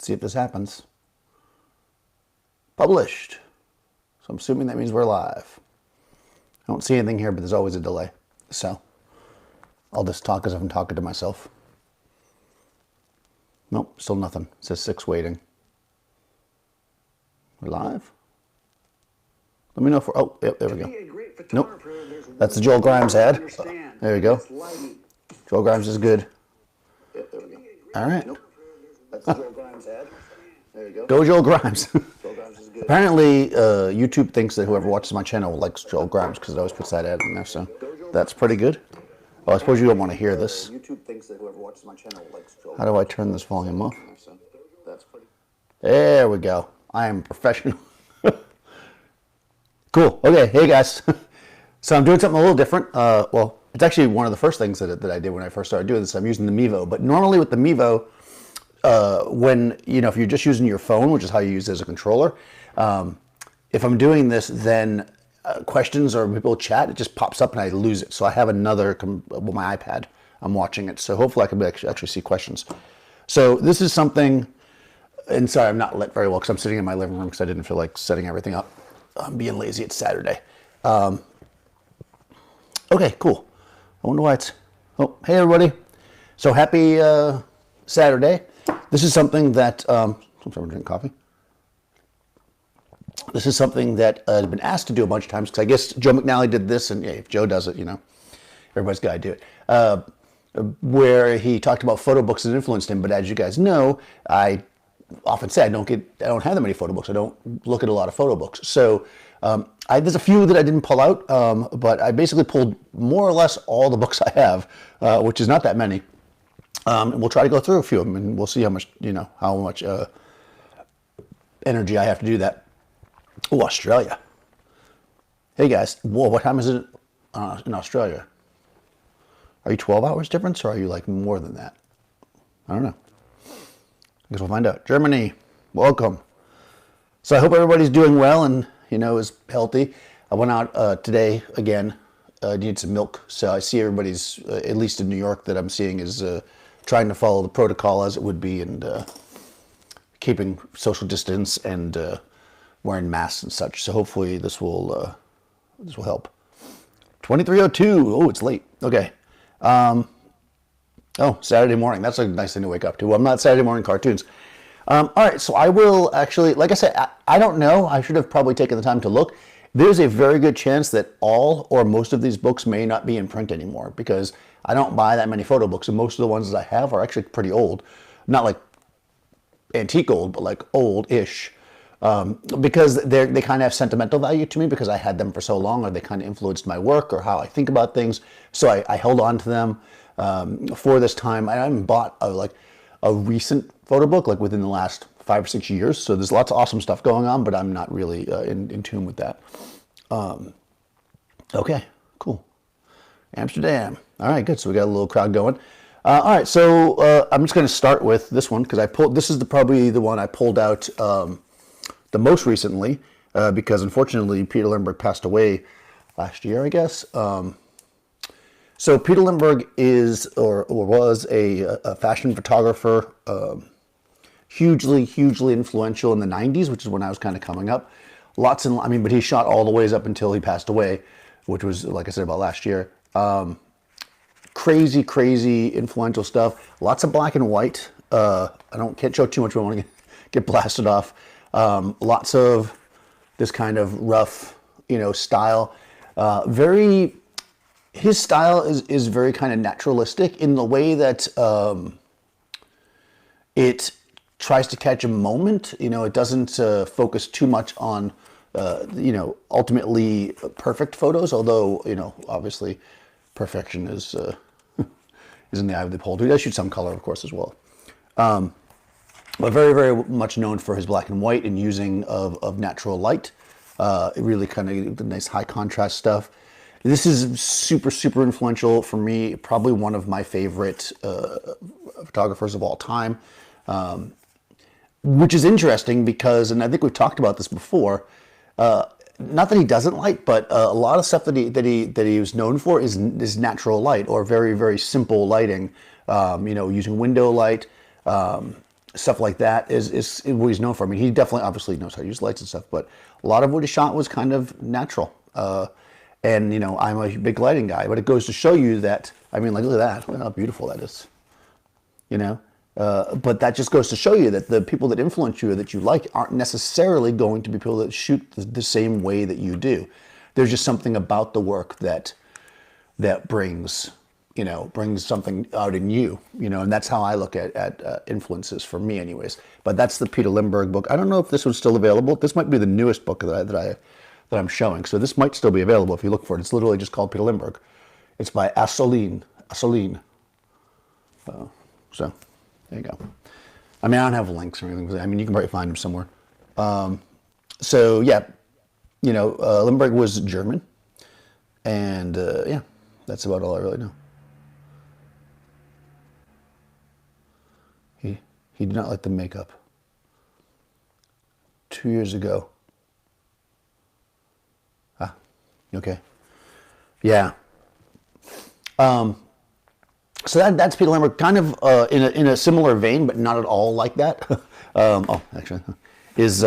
Let's see if this happens. Published. So I'm assuming that means we're live. I don't see anything here, but there's always a delay. So I'll just talk as if I'm talking to myself. Nope, still nothing. It says 6 waiting. We're live? Let me know if we're... Oh, yep, there we go. Nope. That's the Joel Grimes ad. There we go. Joel Grimes is good. All right. That's the Joel Grimes ad. There you go. Go Joel Grimes. Apparently, YouTube thinks that whoever watches my channel likes Joel Grimes because it always puts that ad in there, so that's pretty good. Well, I suppose you don't want to hear this. YouTube thinks that whoever watches my channel likes Joel. How do I turn this volume off? There we go. I am a professional. Cool. Okay. Hey, guys. So I'm doing something a little different. Well, it's actually one of the first things that I did when I first started doing this. I'm using the Mevo. But normally with the Mevo, when, if you're just using your phone, which is how you use it as a controller, if I'm doing this, then questions or people chat, it just pops up and I lose it. So I have another, my iPad, I'm watching it. So hopefully I can actually see questions. So this is something, and sorry, I'm not lit very well because I'm sitting in my living room because I didn't feel like setting everything up. I'm being lazy. It's Saturday. Okay, cool. I wonder why it's... Oh, hey, everybody. So happy Saturday. This is something that... I'm drinking coffee. This is something that I've been asked to do a bunch of times because I guess Joe McNally did this, and yeah, if Joe does it, everybody's got to do it. Where he talked about photo books that influenced him, but as you guys know, I often say I don't have that many photo books. I don't look at a lot of photo books. So there's a few that I didn't pull out, but I basically pulled more or less all the books I have, which is not that many. And we'll try to go through a few of them, and we'll see how much energy I have to do that. Oh, Australia. Hey guys, whoa, what time is it in Australia? Are you 12 hours difference, or are you like more than that? I don't know. I guess we'll find out. Germany, welcome. So I hope everybody's doing well and, is healthy. I went out today again, needed some milk. So I see everybody's, at least in New York that I'm seeing, is trying to follow the protocol as it would be and keeping social distance and wearing masks and such. So hopefully this will help. 23:02. Oh, it's late. Okay. Oh, Saturday morning. That's a nice thing to wake up to. Well, I'm not Saturday morning cartoons. All right, so I will actually, like I said, I don't know. I should have probably taken the time to look. There's a very good chance that all or most of these books may not be in print anymore because I don't buy that many photo books, and most of the ones that I have are actually pretty old. Not like antique old, but like old-ish. Because they kind of have sentimental value to me because I had them for so long, or they kind of influenced my work or how I think about things. So I held on to them for this time. I haven't bought a recent photo book like within the last 5 or 6 years. So there's lots of awesome stuff going on, but I'm not really in tune with that. Okay, cool. Amsterdam. All right, good. So we got a little crowd going. All right, so I'm just going to start with this one because this is probably the one I pulled out the most recently, because unfortunately Peter Lindbergh passed away last year, I guess. So Peter Lindbergh is or was a fashion photographer, hugely influential in the 90s, which is when I was kind of coming up. But he shot all the ways up until he passed away, which was, like I said, about last year. Crazy influential stuff. Lots of black and white. Can't show too much. I don't want to get blasted off. Lots of this kind of rough, style. His style is very kind of naturalistic in the way that it tries to catch a moment. It doesn't focus too much on, ultimately perfect photos. Although, obviously, perfection is in the eye of the beholder. He does shoot some color, of course, as well. But very much known for his black and white and using of natural light. Really kind of nice high contrast stuff. This is super influential for me. Probably one of my favorite photographers of all time. Which is interesting because, and I think we've talked about this before, not that he doesn't light, but a lot of stuff that he was known for is natural light or very simple lighting. Using window light. stuff like that is what he's known for. I mean, he definitely obviously knows how to use lights and stuff, but a lot of what he shot was kind of natural. And I'm a big lighting guy, but it goes to show you that, I mean, like, look at that. Look how beautiful that is. But that just goes to show you that the people that influence you or that you like aren't necessarily going to be people that shoot the same way that you do. There's just something about the work that brings something out in you, and that's how I look at influences for me anyways. But that's the Peter Lindbergh book. I don't know if this one's still available. This might be the newest book that I'm showing. So this might still be available if you look for it. It's literally just called Peter Lindbergh. It's by Asseline. So there you go. I mean, I don't have links or anything. I mean, you can probably find them somewhere. So yeah, Lindbergh was German, and yeah, that's about all I really know. He did not like the makeup. 2 years ago. Ah, okay. Yeah. So that's Peter Lindbergh, kind of in a similar vein, but not at all like that. Actually, is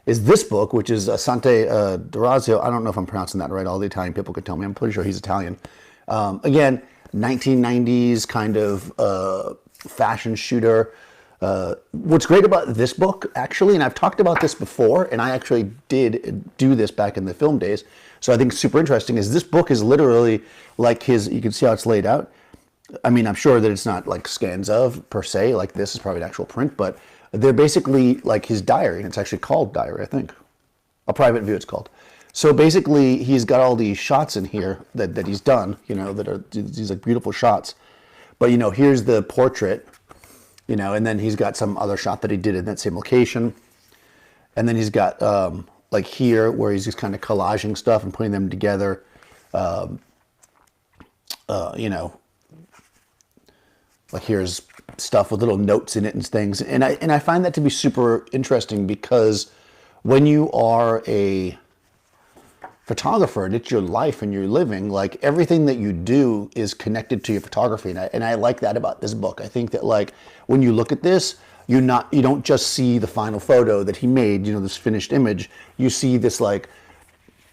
this book, which is Sante D'Orazio. I don't know if I'm pronouncing that right. All the Italian people could tell me. I'm pretty sure he's Italian. Again, 1990s kind of fashion shooter. What's great about this book, actually, and I've talked about this before, and I actually did do this back in the film days, so I think it's super interesting, is this book is literally like you can see how it's laid out. I mean, I'm sure that it's not like scans of, per se, like this is probably an actual print, but they're basically like his diary, and it's actually called diary, I think. A private view, it's called. So basically, he's got all these shots in here that he's done, that are these like beautiful shots. But, here's the portrait, and then he's got some other shot that he did in that same location. And then he's got, like here, where he's just kind of collaging stuff and putting them together, like here's stuff with little notes in it and things. And I find that to be super interesting, because when you are a photographer and it's your life and you're living, like everything that you do is connected to your photography. And I like that about this book. I think that like when you look at this, you don't just see the final photo that he made, this finished image. You see this like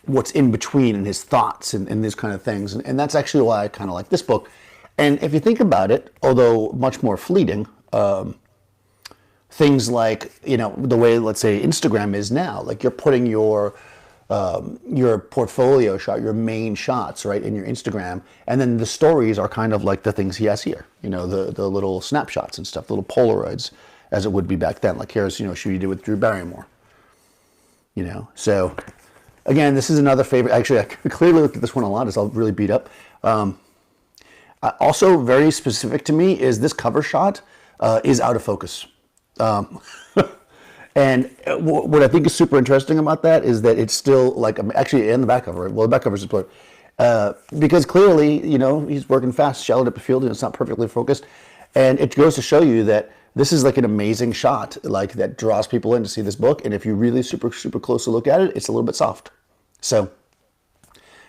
what's in between and his thoughts and these kind of things. And that's actually why I kind of like this book. And if you think about it, although much more fleeting, things like, the way, let's say, Instagram is now, like you're putting your portfolio shot, your main shots, right, in your Instagram, and then the stories are kind of like the things he has here, the little snapshots and stuff, little Polaroids, as it would be back then. Like here's, a shoot he did with Drew Barrymore, So, again, this is another favorite. Actually, I clearly looked at this one a lot, as I'll really beat up. Also, very specific to me is this cover shot is out of focus. And what I think is super interesting about that is that it's still like, actually in the back cover, well, the back cover is blurred, because clearly, he's working fast, shallowed up a field, and it's not perfectly focused. And it goes to show you that this is like an amazing shot, like that draws people in to see this book. And if you really super, super closely look at it, it's a little bit soft. So,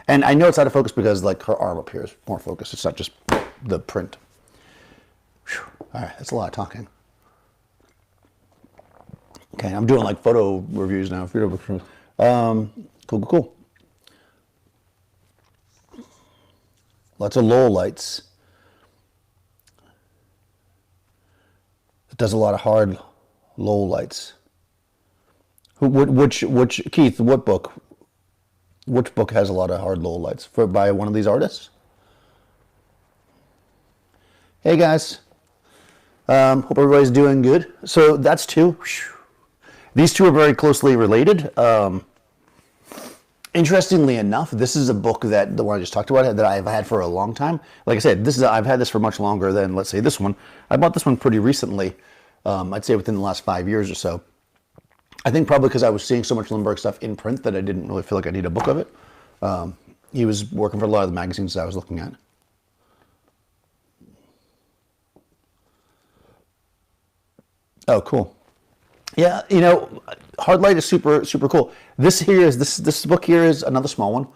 and I know it's out of focus because like her arm up here is more focused. It's not just the print. Whew. All right, that's a lot of talking. Okay, I'm doing like photo reviews now. Cool. Lots of low lights. It does a lot of hard low lights. Which Keith? What book? Which book has a lot of hard low lights? By one of these artists? Hey guys, hope everybody's doing good. So that's two. These two are very closely related. Interestingly enough, this is a book that the one I just talked about that I've had for a long time. Like I said, I've had this for much longer than, let's say, this one. I bought this one pretty recently. I'd say within the last 5 years or so. I think probably because I was seeing so much Lindbergh stuff in print that I didn't really feel like I need a book of it. He was working for a lot of the magazines that I was looking at. Oh, cool. Yeah, hard light is super, super cool. This book here is another small one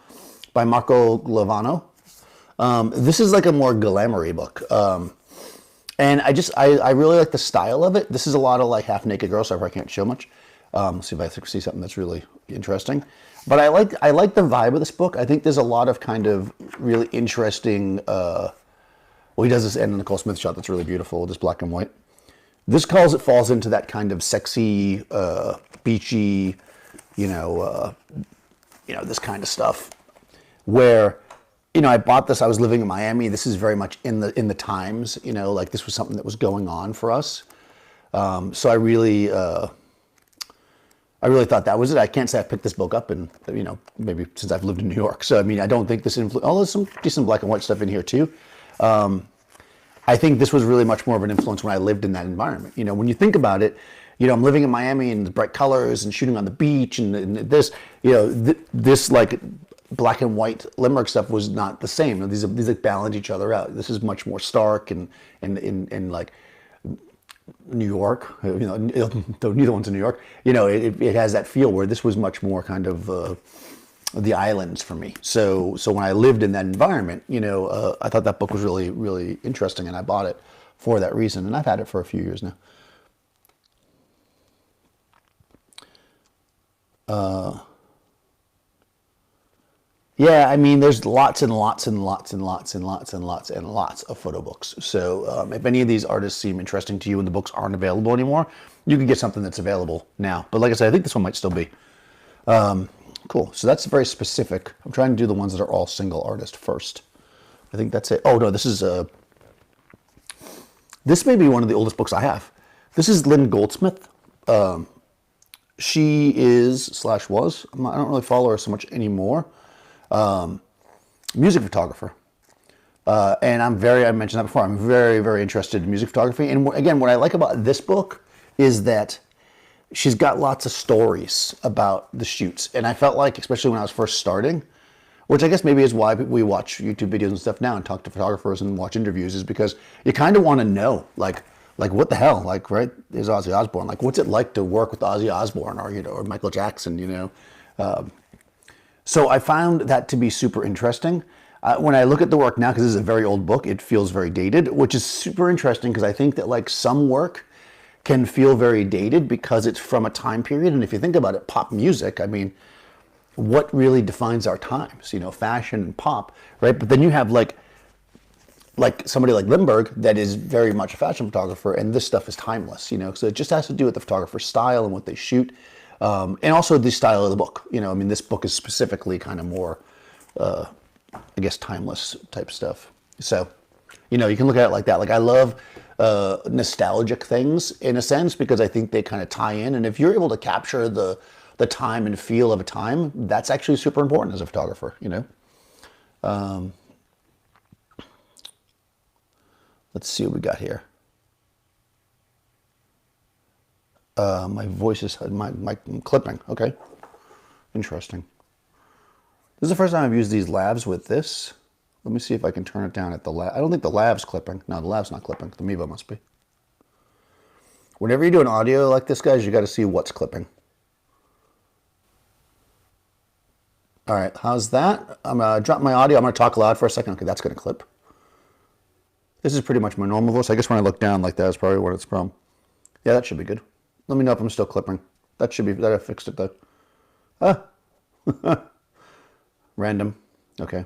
by Marco Levon. This is like a more glamoury book. And I really like the style of it. This is a lot of like half naked girls, so I probably can't show much. Let's see if I see something that's really interesting. But I like the vibe of this book. I think there's a lot of kind of really interesting. Well, he does this Anna Nicole Smith shot that's really beautiful, just black and white. This falls into that kind of sexy, beachy, you know, this kind of stuff. Where, I bought this. I was living in Miami. This is very much in the times. Like this was something that was going on for us. So I really thought that was it. I can't say I picked this book up in, maybe since I've lived in New York. So I mean, I don't think this influence. Oh, there's some decent black and white stuff in here too. I think this was really much more of an influence when I lived in that environment. When you think about it, I'm living in Miami and the bright colors and shooting on the beach and this, this like black and white Lindbergh stuff was not the same. These like balance each other out. This is much more stark and like New York, though neither one's in New York, it has that feel where this was much more kind of the islands for me. So when I lived in that environment, I thought that book was really, really interesting, and I bought it for that reason, and I've had it for a few years now. Yeah, I mean, there's lots and lots and lots and lots and lots and lots and lots of photo books. So if any of these artists seem interesting to you and the books aren't available anymore, you can get something that's available now. But like I said, I think this one might still be. Cool. So that's very specific. I'm trying to do the ones that are all single artist first. I think that's it. Oh, no, this may be one of the oldest books I have. This is Lynn Goldsmith. She is / was, I don't really follow her so much anymore. Music photographer. And I mentioned that before, I'm very, very interested in music photography. And again, what I like about this book is that she's got lots of stories about the shoots. And I felt like, especially when I was first starting, which I guess maybe is why we watch YouTube videos and stuff now and talk to photographers and watch interviews, is because you kind of want to know, like what the hell, like, right, there's Ozzy Osbourne, like what's it like to work with Ozzy Osbourne or Michael Jackson, So I found that to be super interesting. When I look at the work now, because this is a very old book, it feels very dated, which is super interesting because I think that like some work can feel very dated because it's from a time period. And if you think about it, pop music, I mean, what really defines our times? Fashion and pop, right? But then you have like somebody like Lindbergh that is very much a fashion photographer, and this stuff is timeless, So it just has to do with the photographer's style and what they shoot. And also the style of the book. I mean, this book is specifically kind of more, I guess, timeless type stuff. So, you can look at it like that. Like I love nostalgic things in a sense because I think they kind of tie in. And if you're able to capture the time and feel of a time, that's actually super important as a photographer, Let's see what we got here. My voice is my clipping. Okay, interesting. This is the first time I've used these lavs with this. Let me see if I can turn it down at the lav. I don't think the lav's clipping. No, the lav's not clipping. The Mevo must be. Whenever you do an audio like this, guys, you got to see what's clipping. All right, how's that? I'm gonna drop my audio. I'm gonna talk loud for a second. Okay, that's gonna clip. This is pretty much my normal voice. I guess when I look down like that is probably what it's from. Yeah, that should be good. Let me know if I'm still clipping. That should be, that I fixed it though. Random. Okay.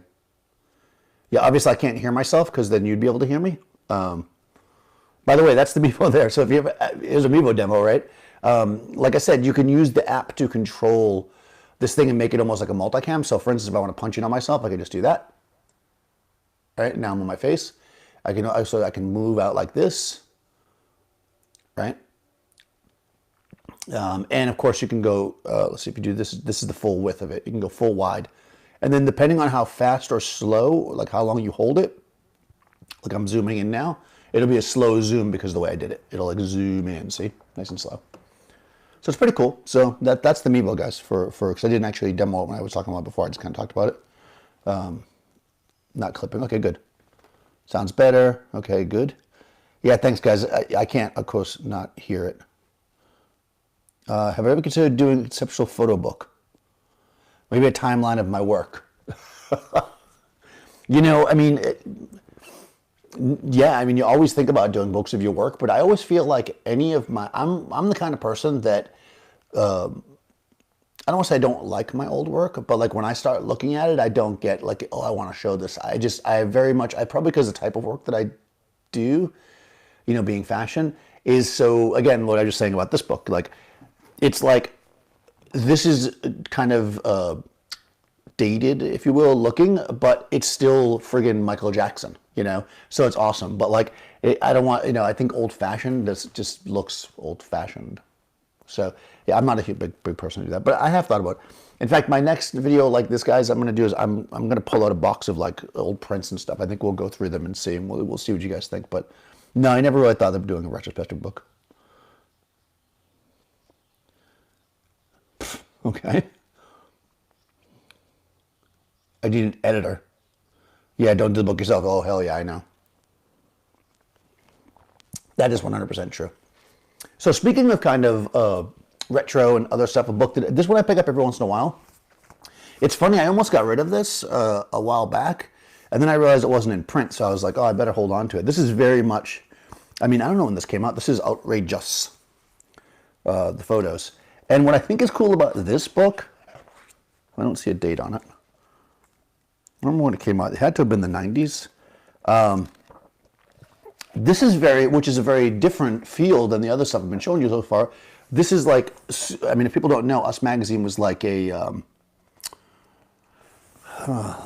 Yeah, obviously I can't hear myself because then you'd be able to hear me. By the way, that's the Mevo there. So if you have, here's a Mevo demo, right? Like I said, you can use the app to control this thing and make it almost like a multicam. So for instance, if I want to punch in on myself, I can just do that. Right, now I'm on my face. I can move out like this, right? And of course you can go, let's see if you do this, this is the full width of it. You can go full wide. And then depending on how fast or slow, like how long you hold it, like I'm zooming in now, it'll be a slow zoom because of the way I did it. It'll like zoom in, see, nice and slow. So it's pretty cool. So that's the Mevo, guys, because I didn't actually demo it when I was talking about it before. I just kind of talked about it. Not clipping. Okay, good. Sounds better. Okay, good. Yeah, thanks, guys. I can't, of course, not hear it. Have I ever considered doing a conceptual photo book? Maybe a timeline of my work. I mean, Yeah, I mean, you always think about doing books of your work, but I always feel like I'm the kind of person that I don't want to say I don't like my old work, but like when I start looking at it, I don't get like, oh, I want to show this. I very much, I probably because the type of work that I do, being fashion is so, again, what I was just saying about this book, like, it's like, this is kind of dated, if you will, looking, but it's still friggin' Michael Jackson. So it's awesome. But like, I don't want, I think old fashioned just looks old fashioned. So yeah, I'm not a big person to do that, but I have thought about it. In fact, my next video like this, guys, I'm going to do is I'm going to pull out a box of like old prints and stuff. I think we'll go through them and see, and we'll see what you guys think. But no, I never really thought of doing a retrospective book. Okay. I need an editor. Yeah, don't do the book yourself. Oh, hell yeah, I know. That is 100% true. So speaking of kind of retro and other stuff, this one I pick up every once in a while. It's funny, I almost got rid of this a while back, and then I realized it wasn't in print, so I was like, oh, I better hold on to it. This is very much, I mean, I don't know when this came out. This is outrageous, the photos. And what I think is cool about this book, I don't see a date on it. I remember when it came out. It had to have been the 90s. This is which is a very different field than the other stuff I've been showing you so far. This is like, I mean, if people don't know, Us Magazine was like a,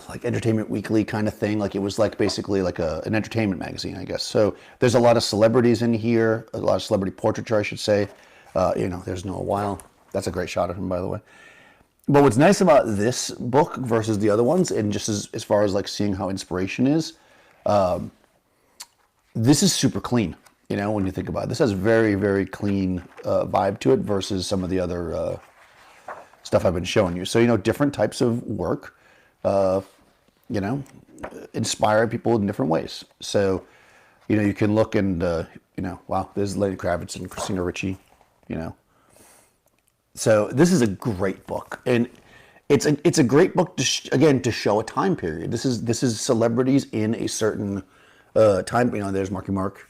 like Entertainment Weekly kind of thing. Like it was like basically like an entertainment magazine, I guess. So there's a lot of celebrities in here, a lot of celebrity portraiture, I should say. There's Noah Weil. That's a great shot of him, by the way. But what's nice about this book versus the other ones, and just as far as like seeing how inspiration is, this is super clean, when you think about it. This has very, very clean vibe to it versus some of the other stuff I've been showing you. So, different types of work, inspire people in different ways. So, you can look and, wow, there's Lenny Kravitz and Christina Ricci, So this is a great book. And it's a great book, to show a time period. This is celebrities in a certain time, there's Marky Mark,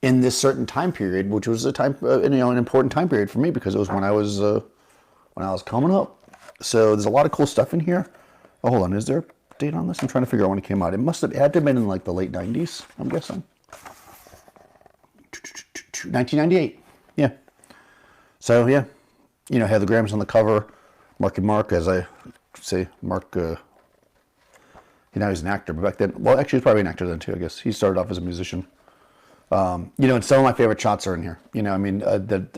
in this certain time period, which was an important time period for me because it was when I was coming up. So there's a lot of cool stuff in here. Oh, hold on, is there a date on this? I'm trying to figure out when it came out. It had to have been in like the late 90s, I'm guessing. 1998, yeah. So yeah, Heather Graham's on the cover, Marky Mark, as I say, Mark. He's an actor, but back then, well, actually, he's probably an actor then too. I guess he started off as a musician. And some of my favorite shots are in here.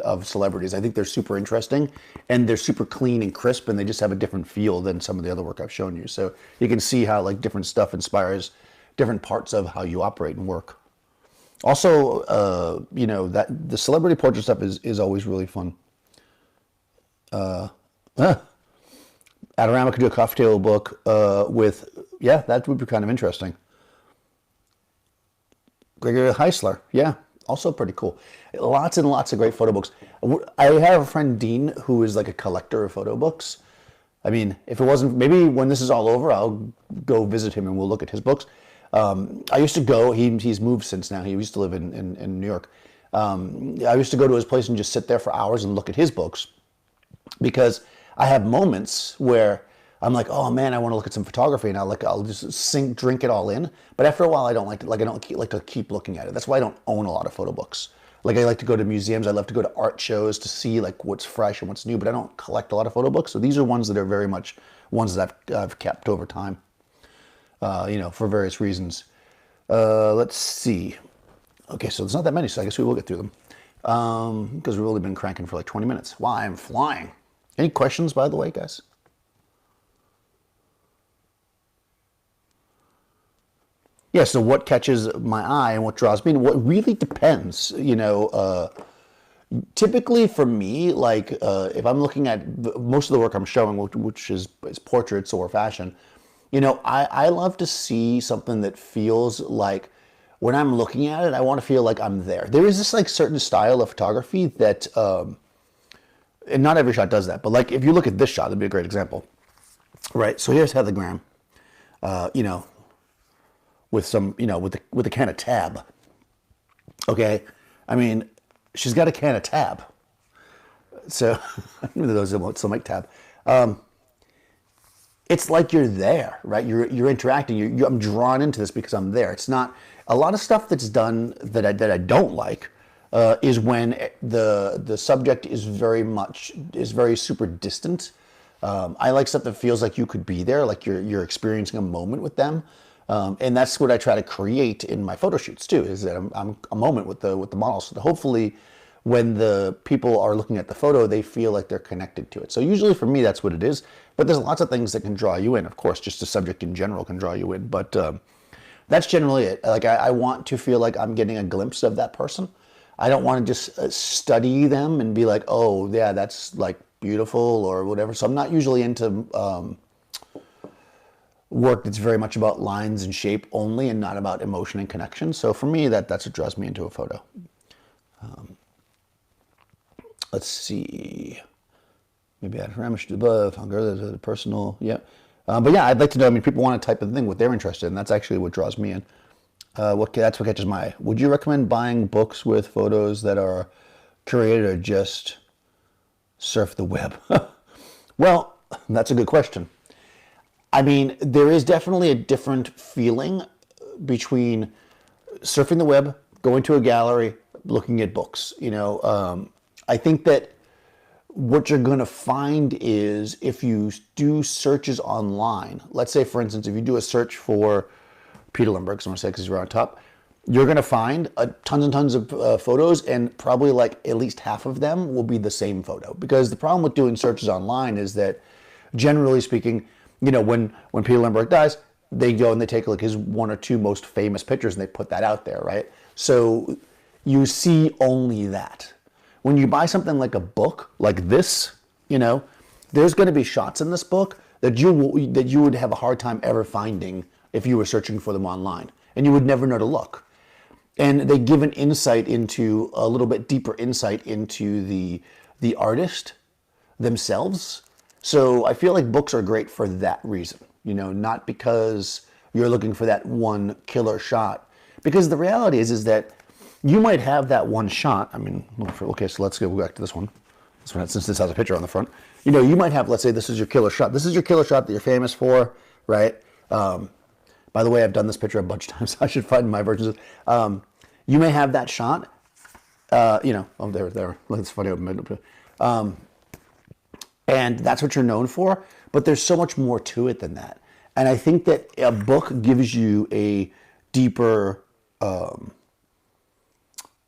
Of celebrities. I think they're super interesting, and they're super clean and crisp, and they just have a different feel than some of the other work I've shown you. So you can see how like different stuff inspires different parts of how you operate and work. Also, that the celebrity portrait stuff is always really fun. Adorama could do a coffee table book that would be kind of interesting. Gregory Heisler, yeah, also pretty cool. Lots and lots of great photo books. I have a friend, Dean, who is like a collector of photo books. I mean, if it wasn't, maybe when this is all over, I'll go visit him and we'll look at his books. I used to go, he's moved since now, he used to live in New York. I used to go to his place and just sit there for hours and look at his books, because I have moments where I'm like, oh man, I want to look at some photography, and I'll just drink it all in. But after a while, I don't like to keep looking at it. That's why I don't own a lot of photo books. Like I like to go to museums. I love to go to art shows to see like what's fresh and what's new. But I don't collect a lot of photo books. So these are ones that are very much ones that I've kept over time. For various reasons. Let's see. Okay, so there's not that many, so I guess we will get through them. Because we've only been cranking for like 20 minutes. Wow, I'm flying. Any questions, by the way, guys? Yeah, so what catches my eye and what draws me, and what really depends, typically for me, like if I'm looking at most of the work I'm showing, which is portraits or fashion, I love to see something that feels like when I'm looking at it, I want to feel like I'm there. There is this like certain style of photography that, and not every shot does that, but like if you look at this shot, that'd be a great example, right? So here's Heather Graham, with some, with a can of Tab. Okay, I mean, she's got a can of Tab. So, those that still make Tab. It's like you're there, right? You're interacting. I'm drawn into this because I'm there. It's not a lot of stuff that's done that I don't like. Is when the subject is very super distant. I like stuff that feels like you could be there, like you're experiencing a moment with them, and that's what I try to create in my photo shoots too. Is that I'm a moment with the model, so that hopefully, when the people are looking at the photo, they feel like they're connected to it. So usually for me, that's what it is. But there's lots of things that can draw you in. Of course, just the subject in general can draw you in. But that's generally it. Like I want to feel like I'm getting a glimpse of that person. I don't want to just study them and be like, oh yeah, that's like beautiful or whatever. So I'm not usually into work that's very much about lines and shape only and not about emotion and connection. So for me, that's what draws me into a photo. Let's see. Maybe add ramage to above, hunger, the personal, yeah. But yeah, I'd like to know, I mean, people want to type of thing, what they're interested in. That's actually what draws me in. That's what catches my eye. Would you recommend buying books with photos that are curated or just surf the web? Well, that's a good question. I mean, there is definitely a different feeling between surfing the web, going to a gallery, looking at books. I think that what you're going to find is if you do searches online, let's say, for instance, if you do a search for Peter Lindbergh, so I'm going to say because he's right on top, you're going to find tons and tons of photos, and probably like at least half of them will be the same photo. Because the problem with doing searches online is that, generally speaking, when Peter Lindbergh dies, they go and they take like his one or two most famous pictures and they put that out there, right? So you see only that. When you buy something like a book like this, there's going to be shots in this book that you would have a hard time ever finding if you were searching for them online, and you would never know to look. And they give a little bit deeper insight into the artist themselves. So I feel like books are great for that reason, not because you're looking for that one killer shot. Because the reality is that you might have that one shot. I mean, okay, so let's go back to this one. Since this has a picture on the front. You might have, let's say this is your killer shot. This is your killer shot that you're famous for, right? By the way, I've done this picture a bunch of times. So I should find my versions. You may have that shot. Oh, there. It's funny. And that's what you're known for. But there's so much more to it than that. And I think that a book gives you a deeper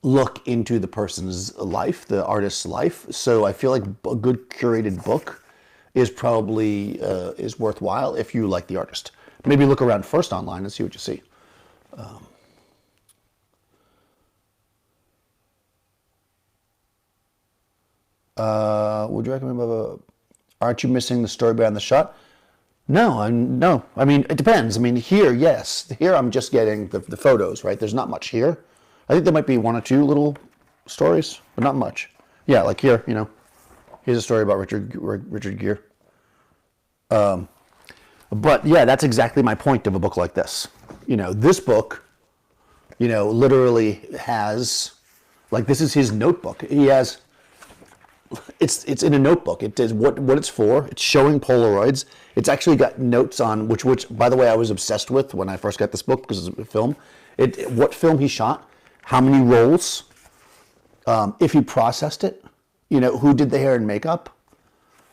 look into the person's life, the artist's life. So I feel like a good curated book is probably is worthwhile if you like the artist. Maybe look around first online and see what you see. Would you recommend? Aren't you missing the story behind the shot? No, no. I mean, it depends. I mean, here, yes. Here I'm just getting the photos, right? There's not much here. I think there might be one or two little stories, but not much. Yeah, like here, here's a story about Richard Gere. But yeah, that's exactly my point of a book like this. This book, literally has, like, this is his notebook. He has, it's in a notebook. It is what it's for. It's showing Polaroids. It's actually got notes on which by the way, I was obsessed with when I first got this book because it's a film. What film he shot, how many rolls, if he processed it, who did the hair and makeup,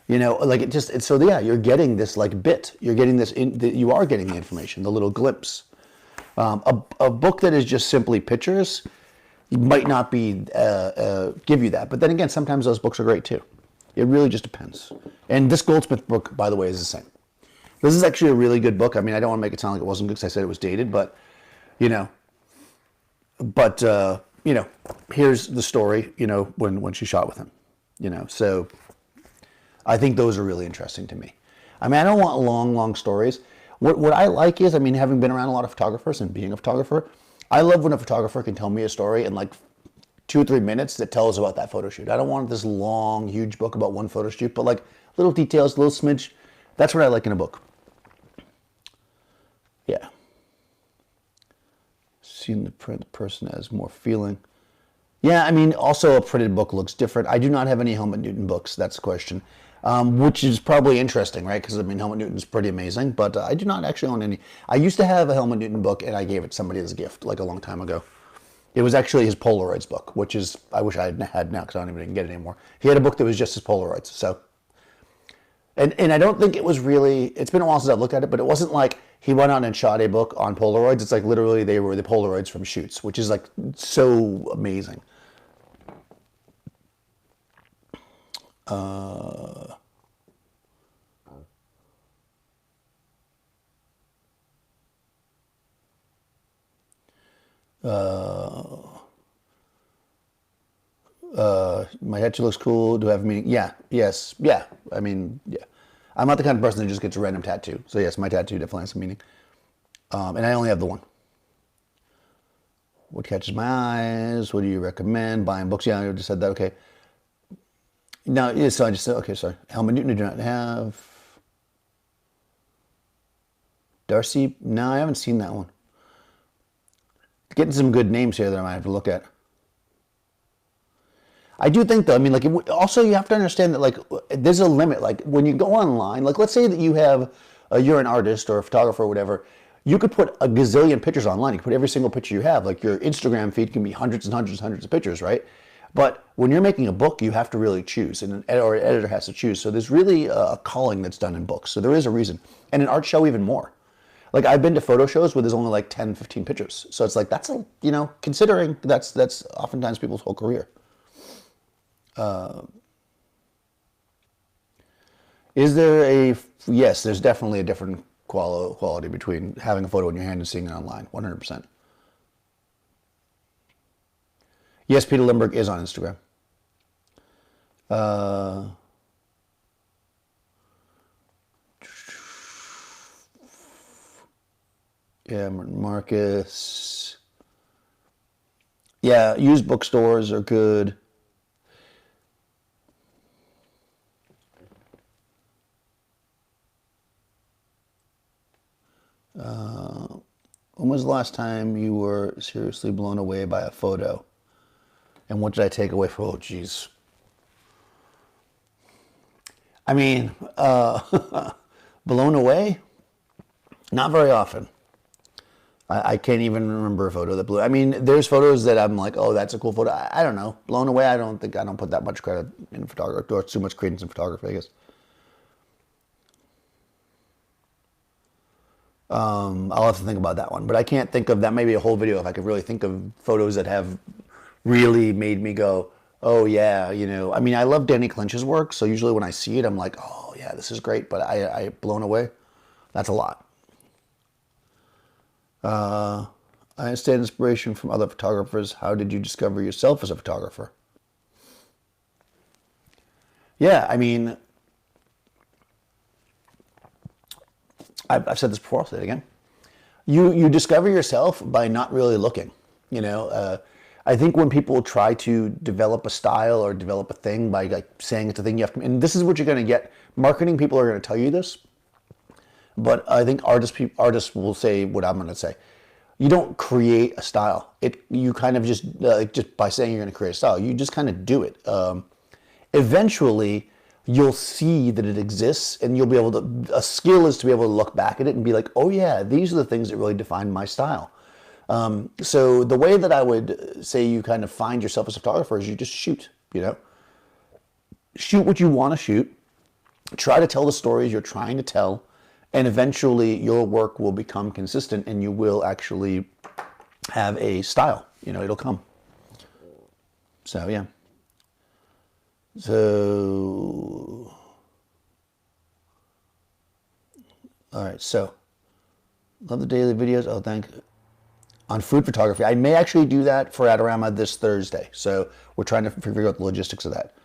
so yeah, you're getting this like bit. You're getting this you are getting the information, the little glimpse. A book that is just simply pictures might not be give you that. But then again, sometimes those books are great too. It really just depends. And this Goldsmith book, by the way, is the same. This is actually a really good book. I mean, I don't want to make it sound like it wasn't good because I said it was dated, but here's the story, when she shot with him, so I think those are really interesting to me. I mean, I don't want long stories. What I like is, I mean, having been around a lot of photographers and being a photographer, I love when a photographer can tell me a story in like 2 or 3 minutes that tells about that photo shoot. I don't want this long, huge book about one photo shoot, but like little details, little smidge. That's what I like in a book. Yeah. seen the print person as more feeling. Yeah, I mean, also a printed book looks different. I do not have any Helmut Newton books. That's the question, which is probably interesting, right? Because I mean, Helmut Newton's pretty amazing, but I do not actually own any. I used to have a Helmut Newton book, and I gave it to somebody as a gift, like a long time ago. It was actually his Polaroids book, which is I wish I had now because I don't even get it anymore. He had a book that was just his Polaroids, so. And I don't think it was really, it's been a while since I've looked at it, but it wasn't like he went out and shot a book on Polaroids. It's like literally they were the Polaroids from shoots, which is like so amazing. My tattoo looks cool. Do I have a meaning? Yeah, yes, yeah. I mean, yeah. I'm not the kind of person that just gets a random tattoo. So yes, my tattoo definitely has some meaning. And I only have the one. What catches my eyes? What do you recommend? Buying books? Yeah, I just said that. Okay. No, yeah, so I just said, okay, sorry. Helmut Newton I do not have. Darcy? No, I haven't seen that one. Getting some good names here that I might have to look at. I do think though, I mean, like, also you have to understand that like there's a limit. Like when you go online, like let's say that you have, you're an artist or a photographer or whatever, you could put a gazillion pictures online. You could put every single picture you have. Like your Instagram feed can be hundreds and hundreds and hundreds of pictures, right? But when you're making a book, you have to really choose, or an editor has to choose. So there's really a calling that's done in books. So there is a reason. And an art show even more. Like I've been to photo shows where there's only like 10, 15 pictures. So it's like, that's a, you know, considering that's oftentimes people's whole career. Is there a, yes, there's definitely a different quality between having a photo in your hand and seeing it online, 100%. Yes, Peter Lindbergh is on Instagram. Yeah, Marcus. Yeah, used bookstores are good. When was the last time you were seriously blown away by a photo? And what did I take away from, oh, geez. I mean, blown away? Not very often. I can't even remember a photo that blew. I mean, there's photos that I'm like, oh, that's a cool photo. I don't know. Blown away, I don't put that much credit in photography, or too much credence in photography, I guess. I'll have to think about that one, but I can't think of that. Maybe a whole video if I could really think of photos that have really made me go, oh yeah, you know. I mean, I love Danny Clinch's work, so usually when I see it, I'm like, oh yeah, this is great. But I blown away. That's a lot. I understand inspiration from other photographers. How did you discover yourself as a photographer? Yeah, I mean, I've said this before, I'll say it again. You discover yourself by not really looking. You know, I think when people try to develop a style or develop a thing by like saying it's a thing you have to, and this is what you're going to get. Marketing people are going to tell you this, but I think artists will say what I'm going to say. You don't create a style. You kind of just by saying you're going to create a style, you just kind of do it. Eventually, you'll see that it exists, and you'll be able to. A skill is to be able to look back at it and be like, oh yeah, these are the things that really define my style. So the way that I would say you kind of find yourself as a photographer is you just shoot. You know, shoot what you want to shoot. Try to tell the stories you're trying to tell. And eventually your work will become consistent and you will actually have a style. You know, it'll come. So, yeah. So, all right. So, love the daily videos. Oh, thank you. On food photography. I may actually do that for Adorama this Thursday. So, we're trying to figure out the logistics of that.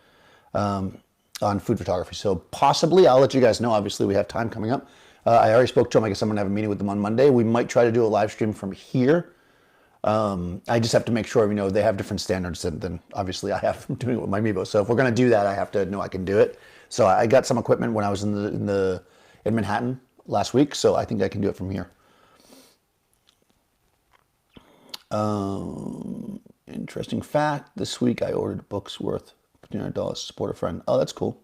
On food photography. So, possibly, I'll let you guys know. Obviously, we have time coming up. I already spoke to them. I guess I'm going to have a meeting with them on Monday. We might try to do a live stream from here. I just have to make sure, you know, they have different standards than obviously I have from doing it with my Meebo. So if we're going to do that, I have to know I can do it. So I got some equipment when I was in Manhattan last week. So I think I can do it from here. Interesting fact, this week I ordered books worth $1,500 to support a friend. Oh, that's cool.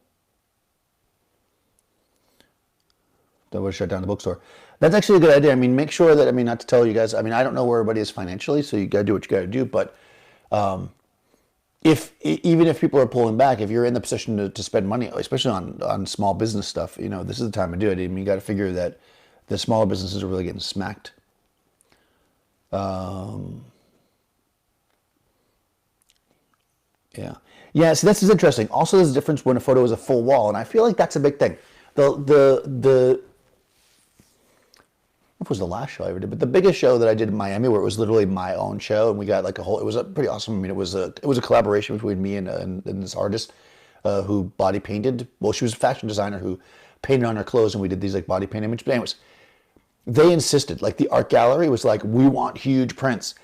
That would shut down the bookstore. That's actually a good idea. I mean, make sure that, I mean, not to tell you guys, I mean, I don't know where everybody is financially, so you got to do what you got to do. But even if people are pulling back, if you're in the position to spend money, especially on small business stuff, you know, this is the time to do it. I mean, you got to figure that the smaller businesses are really getting smacked. Yeah. Yeah, so this is interesting. Also, there's a difference when a photo is a full wall, and I feel like that's a big thing. The What was the last show I ever did, but the biggest show that I did in Miami, where it was literally my own show, and we got like a whole. It was a pretty awesome. I mean, it was a collaboration between me and this artist who body painted. Well, she was a fashion designer who painted on her clothes, and we did these like body paint images. But anyways, they insisted. Like the art gallery was like, we want huge prints.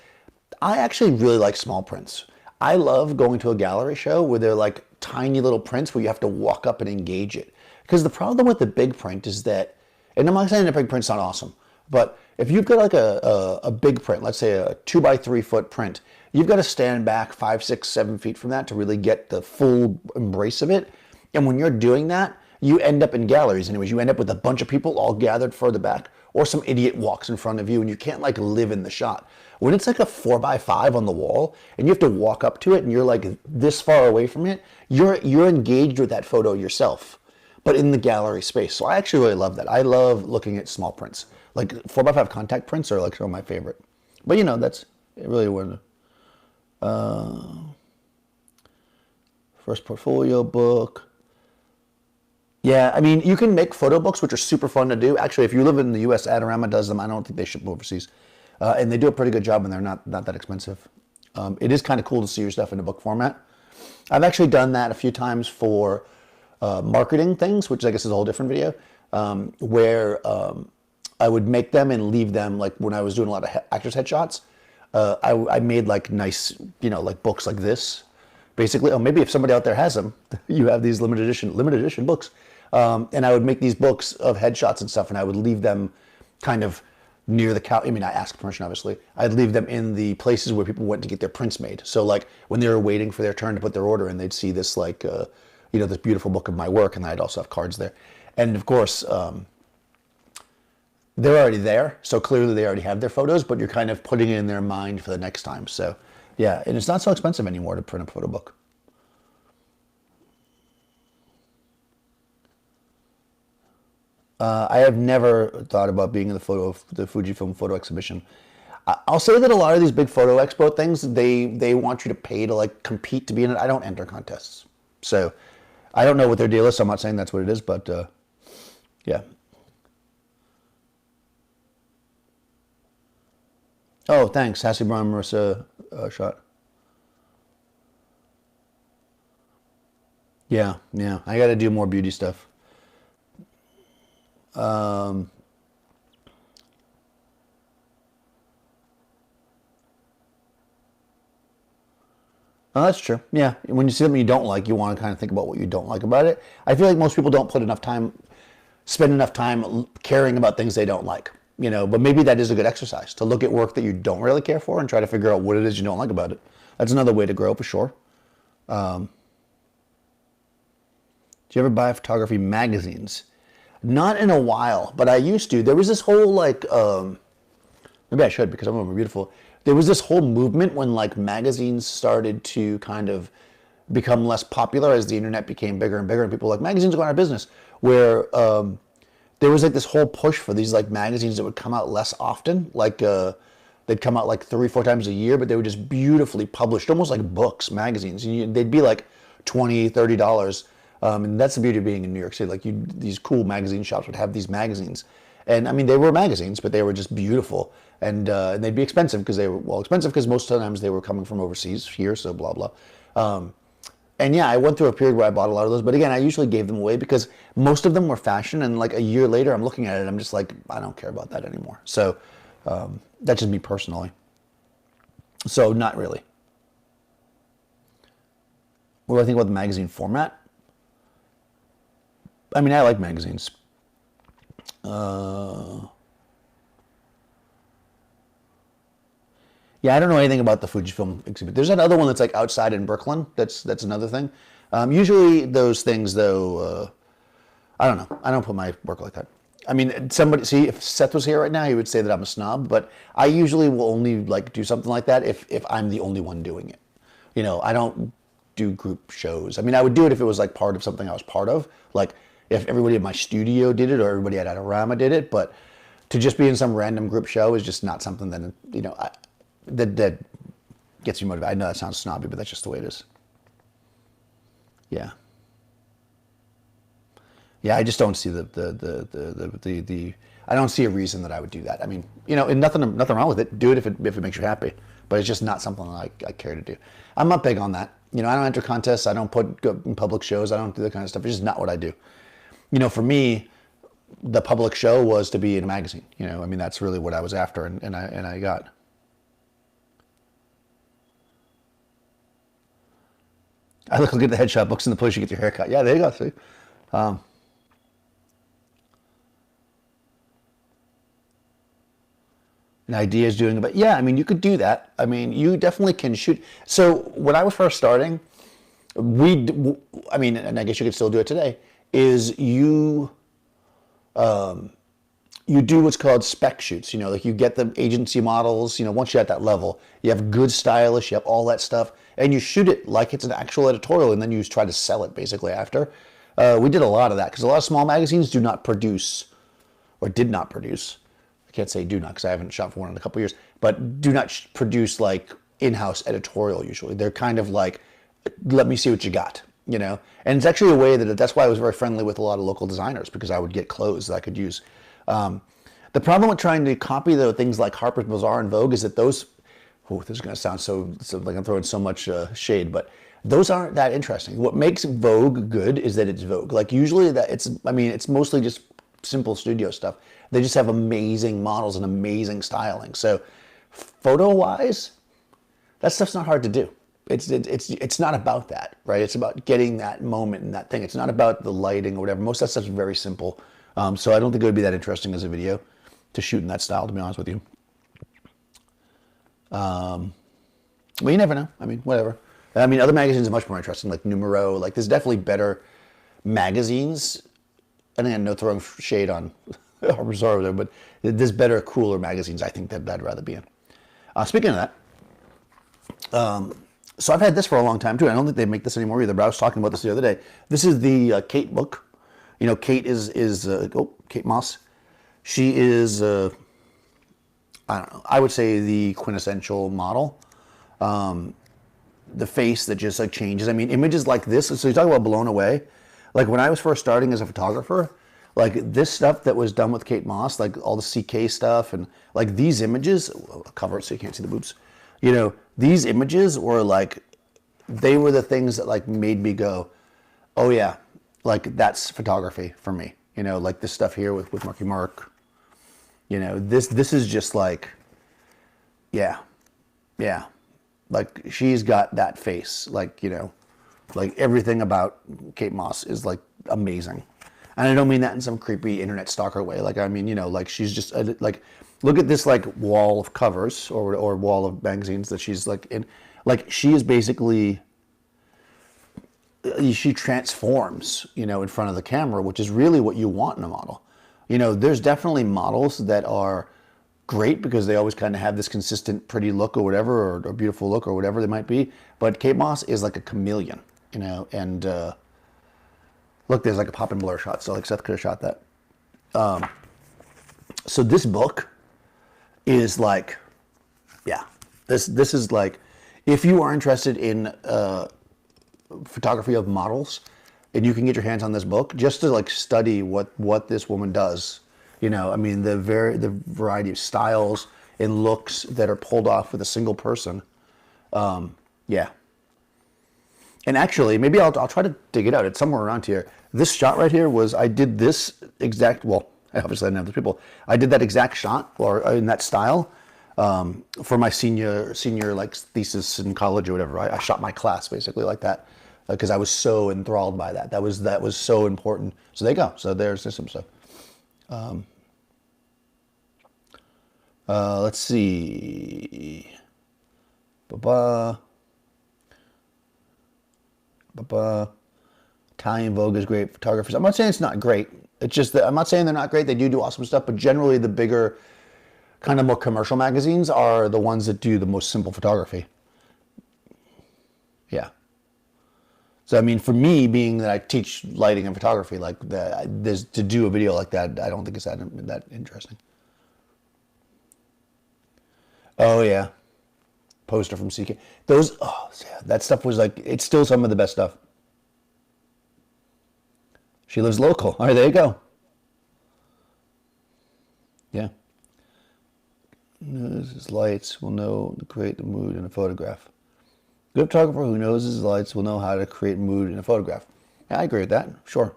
I actually really like small prints. I love going to a gallery show where they're like tiny little prints where you have to walk up and engage it. Because the problem with the big print is that, and I'm not saying the big print's not awesome, but if you've got like a big print, let's say a 2 by 3 foot print, you've got to stand back 5, 6, 7 feet from that to really get the full embrace of it. And when you're doing that, you end up in galleries anyways. You end up with a bunch of people all gathered further back, or some idiot walks in front of you and you can't like live in the shot. When it's like a 4 by 5 on the wall and you have to walk up to it and you're like this far away from it, you're engaged with that photo yourself, but in the gallery space. So I actually really love that. I love looking at small prints. Like 4 by 5 contact prints are like some of my favorite. But you know, that's really one. First portfolio book. Yeah, I mean, you can make photo books, which are super fun to do. Actually, if you live in the U.S., Adorama does them. I don't think they ship overseas. And they do a pretty good job, and they're not that expensive. It is kind of cool to see your stuff in a book format. I've actually done that a few times for marketing things, which I guess is a whole different video, where I would make them and leave them, like when I was doing a lot of actors headshots, I made like nice, you know, like books like this. Basically, oh, maybe if somebody out there has them, you have these limited edition books. And I would make these books of headshots and stuff, and I would leave them kind of near the couch. I mean, I asked permission, obviously. I'd leave them in the places where people went to get their prints made. So, like, when they were waiting for their turn to put their order in, they'd see this, like, you know, this beautiful book of my work, and I'd also have cards there. And, of course, they're already there, so clearly they already have their photos, but you're kind of putting it in their mind for the next time. So, yeah, and it's not so expensive anymore to print a photo book. I have never thought about being in the Fujifilm photo exhibition. I'll say that a lot of these big photo expo things, they want you to pay to like compete to be in it. I don't enter contests, so I don't know what their deal is. So I'm not saying that's what it is, but yeah. Oh, thanks, Hassy Brown, Marissa Shot. Yeah, yeah. I got to do more beauty stuff. Um, Oh, that's true. Yeah. When you see something you don't like, you want to kind of think about what you don't like about it. I feel like most people don't spend enough time caring about things they don't like. You know, but maybe that is a good exercise to look at work that you don't really care for and try to figure out what it is you don't like about it. That's another way to grow for sure. Do you ever buy photography magazines? Not in a while, but I used to. There was this whole like maybe I should because I'm more beautiful. There was this whole movement when like magazines started to kind of become less popular as the internet became bigger and bigger, and people were like magazines are going out of business. Where there was like this whole push for these like magazines that would come out less often, like they'd come out like 3, 4 times a year, but they were just beautifully published, almost like books, magazines. And they'd be like 20, $30. And that's the beauty of being in New York City. Like these cool magazine shops would have these magazines, and I mean they were magazines, but they were just beautiful, and they'd be expensive because they were expensive because most of the times they were coming from overseas here, so blah blah. And yeah, I went through a period where I bought a lot of those, but again, I usually gave them away because most of them were fashion, and like a year later, I'm looking at it, I'm just like, I don't care about that anymore. So that's just me personally. So not really. What do I think about the magazine format? I mean, I like magazines. Uh, Yeah, I don't know anything about the Fujifilm exhibit. There's that other one that's like outside in Brooklyn. That's another thing. Usually those things though, I don't know. I don't put my work like that. I mean, somebody see if Seth was here right now, he would say that I'm a snob. But I usually will only like do something like that if I'm the only one doing it. I don't do group shows. I mean, I would do it if it was like part of something I was part of, like if everybody in my studio did it or everybody at Adorama did it. But to just be in some random group show is just not something that that gets you motivated. I know that sounds snobby, but that's just the way it is. Yeah. Yeah, I just don't see the I don't see a reason that I would do that. I mean, and nothing wrong with it. Do it if it makes you happy, but it's just not something I care to do. I'm not big on that. I don't enter contests. I don't go in public shows. I don't do that kind of stuff. It's just not what I do. For me, the public show was to be in a magazine. I mean, that's really what I was after, and I got. I look at the headshot books in the place you get your haircut. Yeah, there you go. See. An idea is doing it, but yeah, I mean, you could do that. I mean, you definitely can shoot. So when I was first starting, I mean, and I guess you could still do it today, is you do what's called spec shoots. Like you get the agency models. Once you're at that level, you have good stylists, you have all that stuff, and you shoot it like it's an actual editorial, and then you try to sell it basically after. We did a lot of that because a lot of small magazines do not produce, or did not produce. I can't say do not because I haven't shot for one in a couple of years, but do not produce like in-house editorial usually. They're kind of like, let me see what you got. And it's actually a way that's why I was very friendly with a lot of local designers, because I would get clothes that I could use. The problem with trying to copy the things like Harper's Bazaar and Vogue is that those, this is going to sound so like I'm throwing so much shade, but those aren't that interesting. What makes Vogue good is that it's Vogue. Like usually it's mostly just simple studio stuff. They just have amazing models and amazing styling. So photo-wise, that stuff's not hard to do. It's not about that, right? It's about getting that moment and that thing. It's not about the lighting or whatever. Most of that stuff's very simple. So I don't think it would be that interesting as a video to shoot in that style, to be honest with you. Well, you never know. I mean, whatever. I mean, other magazines are much more interesting, like Numero. Like, there's definitely better magazines. And again, no throwing shade on Harper's Bazaar over there, but there's better, cooler magazines, I think, that I'd rather be in. Speaking of that, so I've had this for a long time, too. I don't think they make this anymore either, but I was talking about this the other day. This is the Kate book. Kate is Kate Moss. She is, I don't know, I would say the quintessential model. The face that just like changes. I mean, images like this. So you talk about blown away. Like when I was first starting as a photographer, like this stuff that was done with Kate Moss, like all the CK stuff and like these images, I'll cover it so you can't see the boobs. These images were like, they were the things that like made me go, oh yeah, like that's photography for me. Like this stuff here with Marky Mark. This is just like, yeah. Like she's got that face, like, like everything about Kate Moss is like amazing. And I don't mean that in some creepy internet stalker way. Like, I mean, like she's just like, look at this like wall of covers or wall of magazines that she's like in. Like she is basically, she transforms, in front of the camera, which is really what you want in a model. There's definitely models that are great because they always kind of have this consistent pretty look or whatever, or beautiful look or whatever they might be. But Kate Moss is like a chameleon, and look, there's like a pop and blur shot. So like Seth could have shot that. So this book is like, yeah, this is like, if you are interested in photography of models, and you can get your hands on this book just to like study what this woman does. I mean, the variety of styles and looks that are pulled off with a single person. Yeah. And actually, maybe I'll try to dig it out. It's somewhere around here. This shot right here I did this exact, well, obviously I didn't have the people. I did that exact shot or in that style for my senior like thesis in college or whatever. I shot my class basically like that because I was so enthralled by that. That was so important. So there you go. So there's some stuff. Let's see. Ba-ba. Ba-ba. Italian Vogue is great. Photographers. I'm not saying it's not great. It's just that I'm not saying they're not great. They do awesome stuff, but generally the bigger, kind of more commercial magazines are the ones that do the most simple photography. Yeah. So I mean, for me, being that I teach lighting and photography, like there's to do a video like that, I don't think it's that interesting. Oh yeah, poster from CK. Those, oh yeah, that stuff was like, it's still some of the best stuff. She lives local. All right, there you go. Yeah. Knows his lights will know to create the mood in a photograph. Good photographer who knows his lights will know how to create mood in a photograph. Yeah, I agree with that. Sure.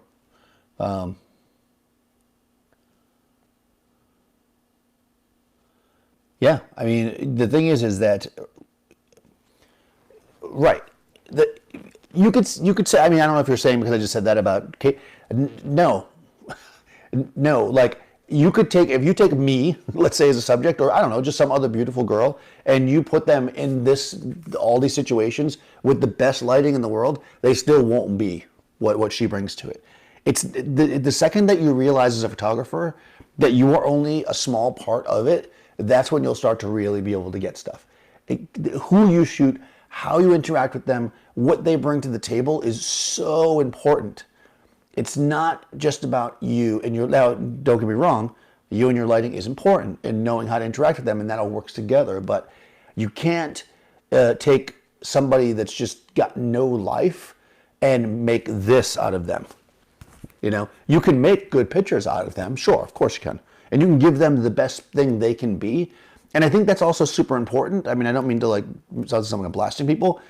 Yeah, I mean, the thing is that right. The, you could say. I mean, I don't know if you're saying because I just said that about Kate. No, no. Like you could take if you take me, let's say as a subject, or I don't know, just some other beautiful girl, and you put them in all these situations with the best lighting in the world, they still won't be what she brings to it. It's the second that you realize as a photographer that you are only a small part of it, that's when you'll start to really be able to get stuff. Who you shoot, how you interact with them, what they bring to the table is so important. It's not just about you and your, now don't get me wrong, you and your lighting is important and knowing how to interact with them, and that all works together, but you can't take somebody that's just got no life and make this out of them. You know, you can make good pictures out of them, sure, of course you can. And you can give them the best thing they can be. And I think that's also super important. I mean, I don't mean to like sound like I'm blasting people.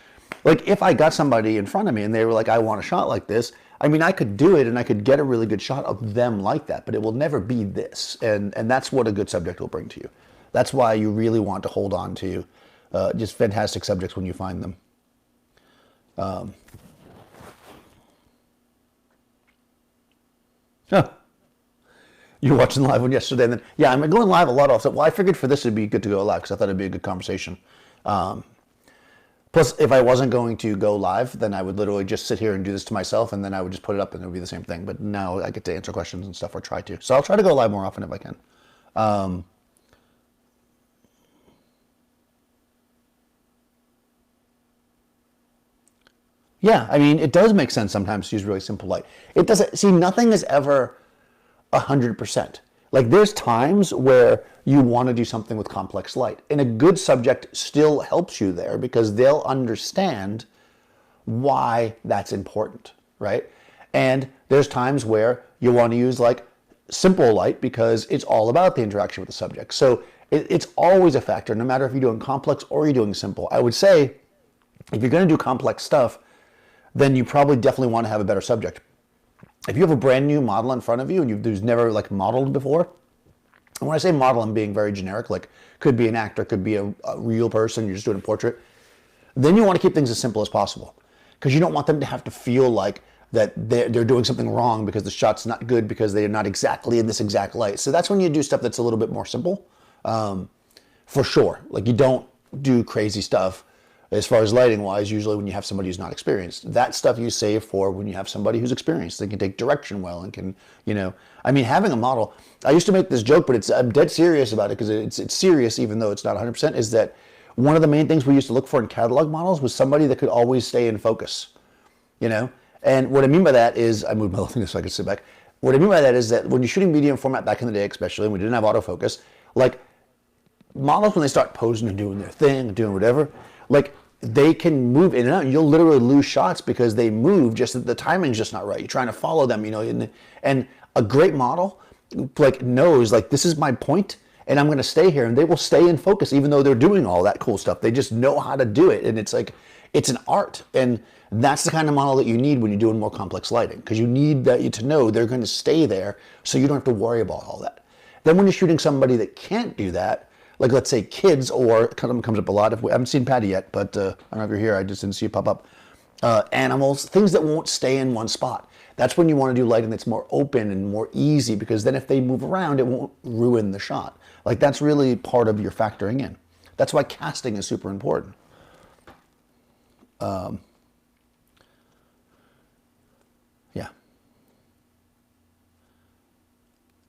Like if I got somebody in front of me and they were like, I want a shot like this, I mean, I could do it and I could get a really good shot of them like that, but it will never be this. And that's what a good subject will bring to you. That's why you really want to hold on to just fantastic subjects when you find them. Huh. You were watching the live one yesterday, and then yeah, I'm going live a lot often. Well, I figured for this it'd be good to go live because I thought it'd be a good conversation. Plus, if I wasn't going to go live, then I would literally just sit here and do this to myself, and then I would just put it up, and it would be the same thing. But now I get to answer questions and stuff, or try to. So I'll try to go live more often if I can. Yeah, I mean, it does make sense sometimes to use really simple light. It doesn't, see, nothing is ever 100%. Like there's times where you want to do something with complex light, and a good subject still helps you there because they'll understand why that's important, right? And there's times where you want to use like simple light because it's all about the interaction with the subject. So it's always a factor, no matter if you're doing complex or you're doing simple. I would say if you're going to do complex stuff, then you probably definitely want to have a better subject. If you have a brand new model in front of you and who's never like modeled before, and when I say model, I'm being very generic, like could be an actor, could be a real person, you're just doing a portrait, then you want to keep things as simple as possible because you don't want them to have to feel like that they're doing something wrong because the shot's not good because they're not exactly in this exact light. So that's when you do stuff that's a little bit more simple, for sure. Like you don't do crazy stuff as far as lighting wise, usually when you have somebody who's not experienced. That stuff you save for when you have somebody who's experienced. They can take direction well and can, you know, I mean, having a model, I used to make this joke, but I'm dead serious about it because it's serious even though it's not 100%, is that one of the main things we used to look for in catalog models was somebody that could always stay in focus, you know? And what I mean by that is, I moved my little thing so I could sit back. What I mean by that is that when you're shooting medium format back in the day, especially when we didn't have autofocus, like models, when they start posing and doing their thing and doing whatever, like they can move in and out. You'll literally lose shots because they move, just that the timing's just not right. You're trying to follow them, you know, and a great model like knows like this is my point and I'm going to stay here, and they will stay in focus even though they're doing all that cool stuff. They just know how to do it, and it's like it's an art, and that's the kind of model that you need when you're doing more complex lighting, because you need that to know they're going to stay there so you don't have to worry about all that. Then when you're shooting somebody that can't do that, like let's say kids, or it comes up a lot. I haven't seen Patty yet, but I don't know if you're here. I just didn't see it pop up. Animals, things that won't stay in one spot. That's when you want to do lighting that's more open and more easy, because then if they move around, it won't ruin the shot. Like that's really part of your factoring in. That's why casting is super important. Yeah.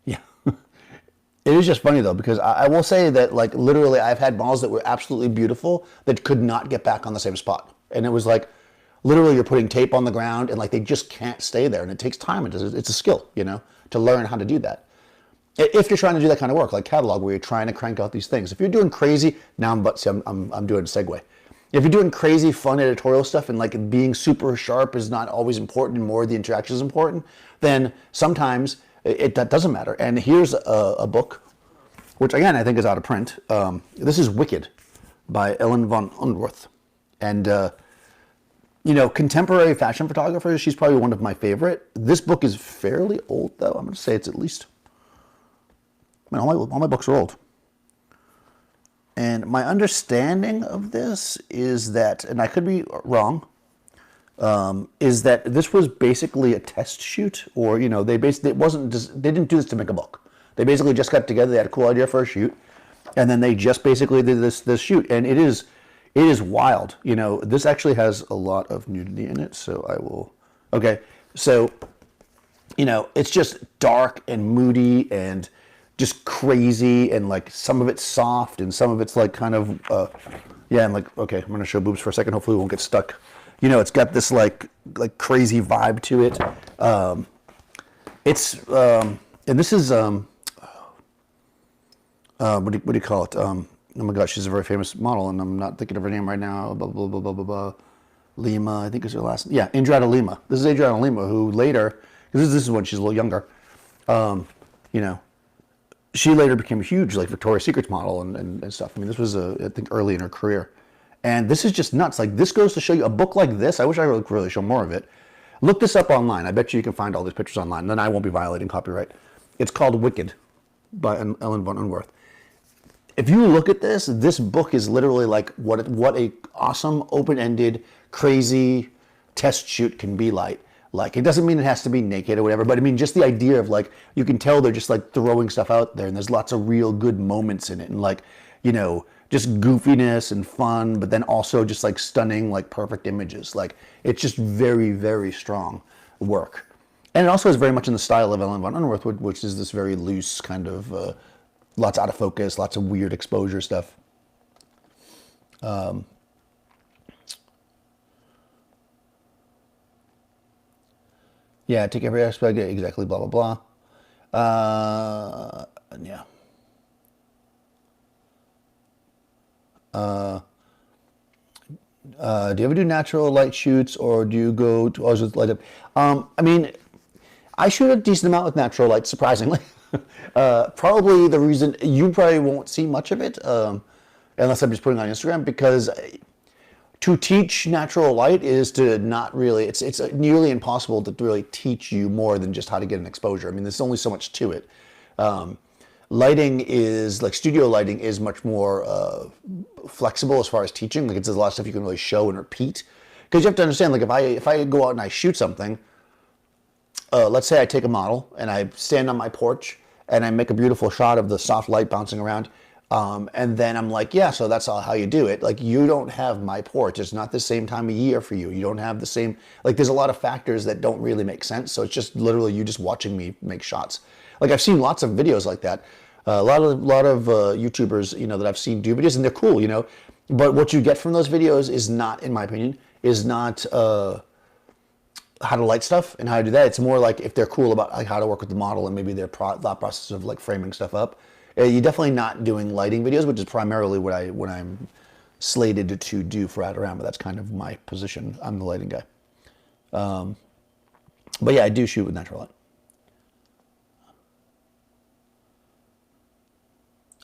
Yeah. It is just funny though, because I will say that like literally I've had models that were absolutely beautiful that could not get back on the same spot. And it was like literally you're putting tape on the ground and like they just can't stay there. And it takes time. It's a skill, to learn how to do that. If you're trying to do that kind of work, like catalog, where you're trying to crank out these things. If you're doing crazy, now I'm doing a segue. If you're doing crazy, fun editorial stuff and like being super sharp is not always important and more the interaction is important, then sometimes that doesn't matter. And here's a book, which again I think is out of print. This is Wicked by Ellen von Unwerth. And, contemporary fashion photographers, she's probably one of my favorite. This book is fairly old, though. I'm going to say it's at least, all my books are old. And my understanding of this is that, and I could be wrong, is that this was basically a test shoot, or they didn't do this to make a book. They basically just got together. They had a cool idea for a shoot, and then they just basically did this shoot, and it is wild. This actually has a lot of nudity in it, so I will. Okay, so it's just dark and moody and just crazy, and like some of it's soft and some of it's like kind of and like, okay, I'm gonna show boobs for a second. Hopefully we won't get stuck. It's got this like crazy vibe to it. And this is what do you call it? Oh my gosh, she's a very famous model, and I'm not thinking of her name right now. Blah blah blah blah blah blah. Lima, I think is her last. Yeah, Adriana Lima. This is Adriana Lima, who later, because this is when she's a little younger. She later became a huge like Victoria's Secret model and stuff. I mean, this was I think early in her career, and this is just nuts. Like this goes to show you a book like this. I wish I could really show more of it. Look this up online. I bet you can find all these pictures online. Then I won't be violating copyright. It's called Wicked by Ellen von Unwerth. If you look at this book is literally like what a awesome, open-ended, crazy test shoot can be like. Like, it doesn't mean it has to be naked or whatever, but I mean, just the idea of like, you can tell they're just like throwing stuff out there, and there's lots of real good moments in it, and like, just goofiness and fun, but then also just like stunning, like perfect images. Like, it's just very, very strong work. And it also is very much in the style of Ellen von Unwerth, which is this very loose kind of, lots out of focus, lots of weird exposure stuff. Yeah, take every aspect, exactly, blah, blah, blah. Yeah. Do you ever do natural light shoots, or do you go to always with light up? I mean, I shoot a decent amount with natural light, surprisingly. Probably the reason you probably won't see much of it, unless I'm just putting it on Instagram, because to teach natural light is to not really, it's nearly impossible to really teach you more than just how to get an exposure. I mean, there's only so much to it. Lighting is, like studio lighting is much more flexible as far as teaching. Like there's a lot of stuff you can really show and repeat. Because you have to understand, like if I go out and I shoot something, let's say I take a model and I stand on my porch and I make a beautiful shot of the soft light bouncing around. And then I'm like, yeah, so that's all how you do it. Like, you don't have my porch. It's not the same time of year for you. You don't have the same, like, there's a lot of factors that don't really make sense. So it's just literally you just watching me make shots. Like, I've seen lots of videos like that. A lot of YouTubers, that I've seen do videos, and they're cool, But what you get from those videos is not, in my opinion, is not how to light stuff and how to do that. It's more like if they're cool about like how to work with the model and maybe their thought process of like framing stuff up. You're definitely not doing lighting videos, which is primarily what I'm slated to do for Adorama. That's kind of my position. I'm the lighting guy. But yeah, I do shoot with natural light.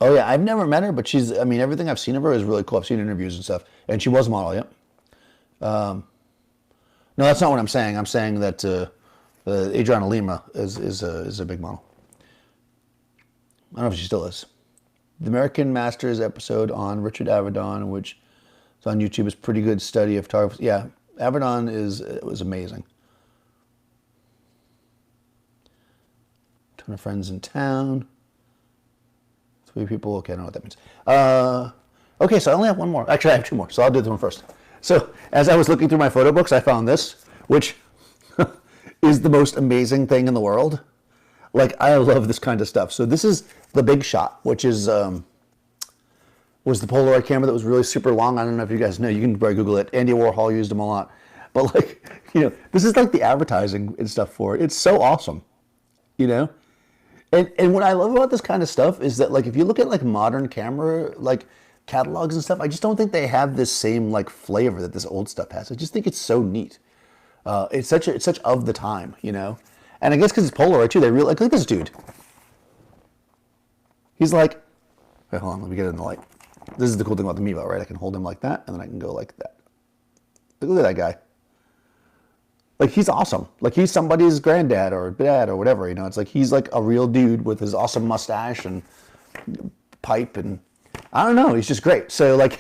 Oh yeah, I've never met her, but everything I've seen of her is really cool. I've seen interviews and stuff, and she was a model, yep. No, that's not what I'm saying. I'm saying that Adriana Lima is a big model. I don't know if she still is. The American Masters episode on Richard Avedon, which is on YouTube, is pretty good study of photography. Yeah, Avedon was amazing. Ton of friends in town. 3 people. Okay, I don't know what that means. Okay, so I only have one more. Actually, I have 2 more, so I'll do this one first. So as I was looking through my photo books, I found this, which is the most amazing thing in the world. Like, I love this kind of stuff. So this is the Big Shot, which is was the Polaroid camera that was really super long. I don't know if you guys know. You can probably Google it. Andy Warhol used them a lot. But like, this is like the advertising and stuff for it. It's so awesome, And what I love about this kind of stuff is that, like, if you look at like modern camera like catalogs and stuff, I just don't think they have this same like flavor that this old stuff has. I just think it's so neat. It's such of the time, And I guess because it's Polaroid too, they really like, look at this dude. He's like, wait, hold on, let me get it in the light. This is the cool thing about the Mevo, right? I can hold him like that, and then I can go like that. Look at that guy. Like, he's awesome. Like, he's somebody's granddad or dad or whatever, It's like, he's like a real dude with his awesome mustache and pipe, and I don't know, he's just great. So, like,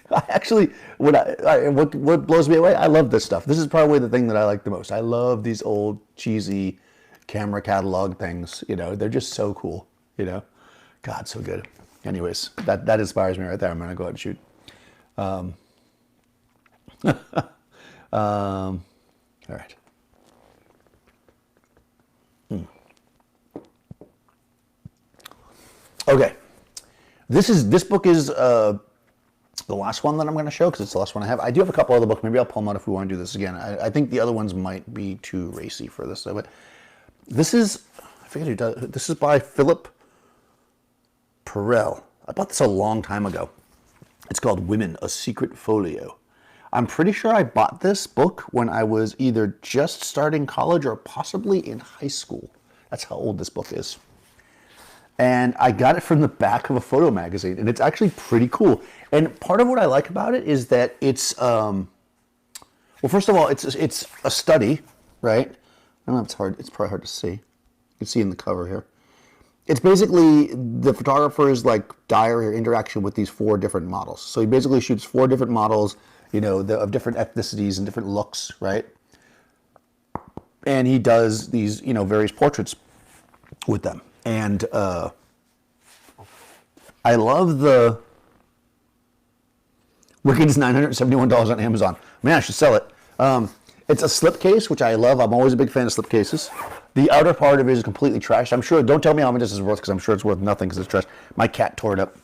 I actually, what blows me away, I love this stuff. This is probably the thing that I like the most. I love these old, cheesy camera catalog things, They're just so cool, God, so good. Anyways, that inspires me right there. I'm going to go ahead and shoot. All right. Okay. This book is the last one that I'm going to show because it's the last one I have. I do have a couple other books. Maybe I'll pull them out if we want to do this again. I think the other ones might be too racy for this. But this is, I forget who does. This is by Philip Perel. I bought this a long time ago. It's called Women, A Secret Folio. I'm pretty sure I bought this book when I was either just starting college or possibly in high school. That's how old this book is. And I got it from the back of a photo magazine, and it's actually pretty cool. And part of what I like about it is that it's, well, first of all, it's a study, right? I don't know if it's hard. It's probably hard to see. You can see in the cover here. It's basically the photographer's like diary or interaction with these 4 different models. So he basically shoots 4 different models, of different ethnicities and different looks, right? And he does these, various portraits with them. And I love the Wicked is $971 on Amazon. Man, I should sell it. It's a slipcase, which I love. I'm always a big fan of slipcases. The outer part of it is completely trashed. I'm sure, don't tell me how much this is worth because I'm sure it's worth nothing because it's trash. My cat tore it up.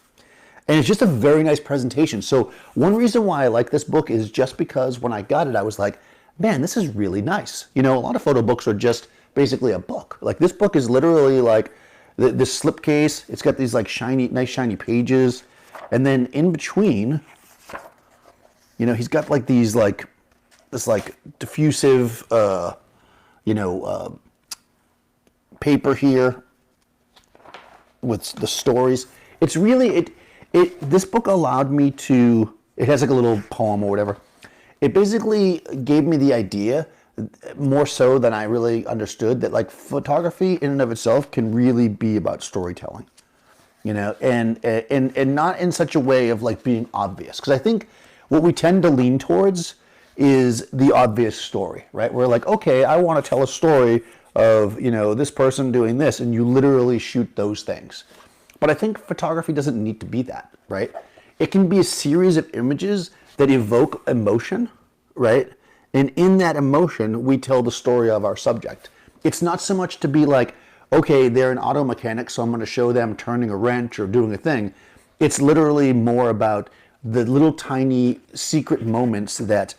And it's just a very nice presentation. So one reason why I like this book is just because when I got it, I was like, man, this is really nice. A lot of photo books are just basically a book. Like this book is literally like this slipcase. It's got these like nice shiny pages. And then in between, he's got like these like, this like diffusive, paper here with the stories. It's really, this book allowed me to, it has like a little poem or whatever. It basically gave me the idea, more so than I really understood, that like photography in and of itself can really be about storytelling, and not in such a way of like being obvious. Because I think what we tend to lean towards is the obvious story, right? We're like, okay, I want to tell a story of, this person doing this, and you literally shoot those things. But I think photography doesn't need to be that, right? It can be a series of images that evoke emotion, right? And in that emotion, we tell the story of our subject. It's not so much to be like, okay, they're an auto mechanic, so I'm going to show them turning a wrench or doing a thing. It's literally more about the little tiny secret moments that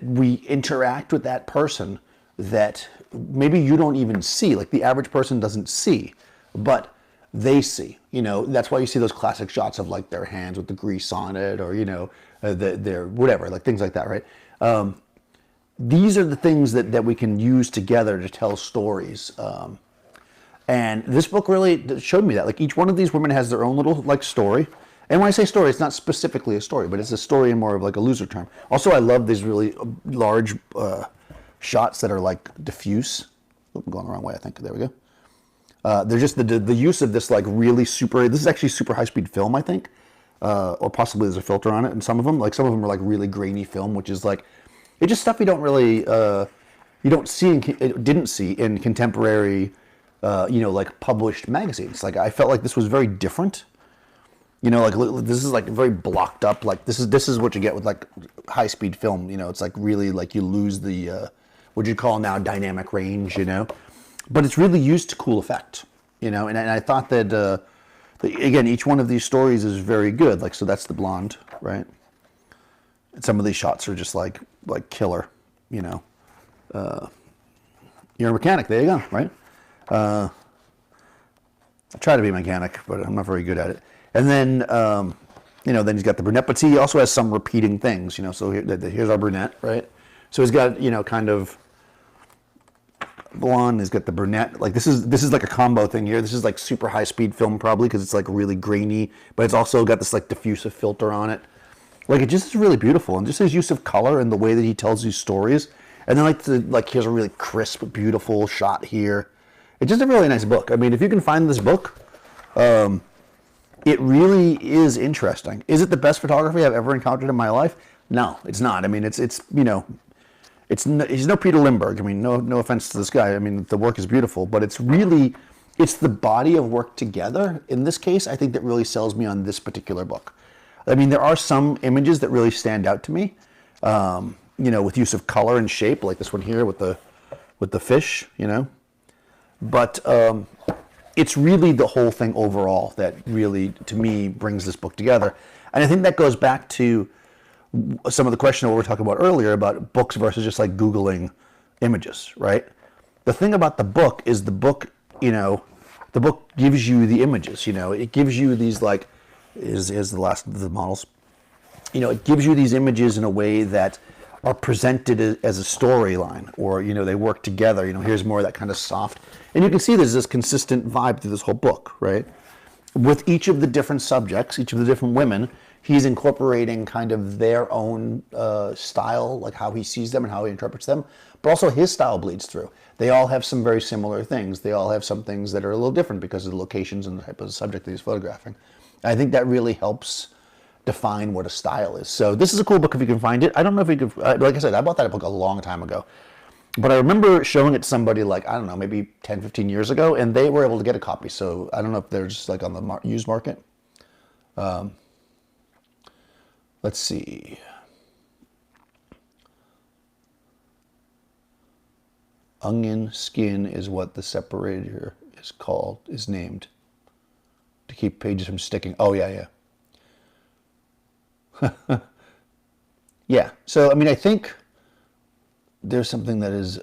we interact with that person that maybe you don't even see, like the average person doesn't see, but they see. That's why you see those classic shots of like their hands with the grease on it, or their whatever, like things like that, right? These are the things that we can use together to tell stories. And this book really showed me that. Like each one of these women has their own little like story. And when I say story, it's not specifically a story, but it's a story in more of like a looser term. Also, I love these really large shots that are like diffuse. Oh, I'm going the wrong way, I think. There we go. They're just the use of this like really super, this is actually super high speed film, I think. Or possibly there's a filter on it. And some of them are like really grainy film, which is like, it's just stuff you don't really, you don't see, didn't see in contemporary, like published magazines. Like I felt like this was very different. like this is like very blocked up. Like this is what you get with like high speed film. It's like really like you lose the what you call now dynamic range. But it's really used to cool effect. And I thought that again, each one of these stories is very good. Like, so that's the blonde, right? And some of these shots are just like killer. You're a mechanic. There you go, right? I try to be a mechanic, but I'm not very good at it. And then, then he's got the brunette, but he also has some repeating things, So here's our brunette, right? So he's got, kind of blonde. He's got the brunette. Like this is like a combo thing here. This is like super high speed film probably because it's like really grainy, but it's also got this like diffusive filter on it. Like it just is really beautiful, and just his use of color and the way that he tells these stories. And then here's a really crisp, beautiful shot here. It's just a really nice book. I mean, if you can find this book, it really is interesting. Is it the best photography I've ever encountered in my life? No, it's not. I mean, he's no Peter Lindbergh. I mean, no offense to this guy. I mean, the work is beautiful, but it's the body of work together. In this case, I think that really sells me on this particular book. I mean, there are some images that really stand out to me, with use of color and shape, like this one here with the fish, But it's really the whole thing overall that really, to me, brings this book together. And I think that goes back to some of the question that we were talking about earlier about books versus just like Googling images, right? The thing about the book is the book gives you the images, It gives you these like, is the last of the models. It gives you these images in a way that are presented as a storyline, or they work together. Here's more of that kind of soft, and you can see there's this consistent vibe through this whole book, right? With each of the different subjects, each of the different women, he's incorporating kind of their own style, like how he sees them and how he interprets them, but also his style bleeds through. They all have some very similar things. They all have some things that are a little different because of the locations and the type of subject that he's photographing. I think that really helps define what a style is. So this is a cool book if you can find it. I don't know if you could, like I said, I bought that book a long time ago. But I remember showing it to somebody like, I don't know, maybe 10, 15 years ago, and they were able to get a copy. So I don't know if they're just like on the used market. Let's see. Onion skin is what the separator is named. To keep pages from sticking. Oh, yeah. Yeah. So, I mean, I think there's something that is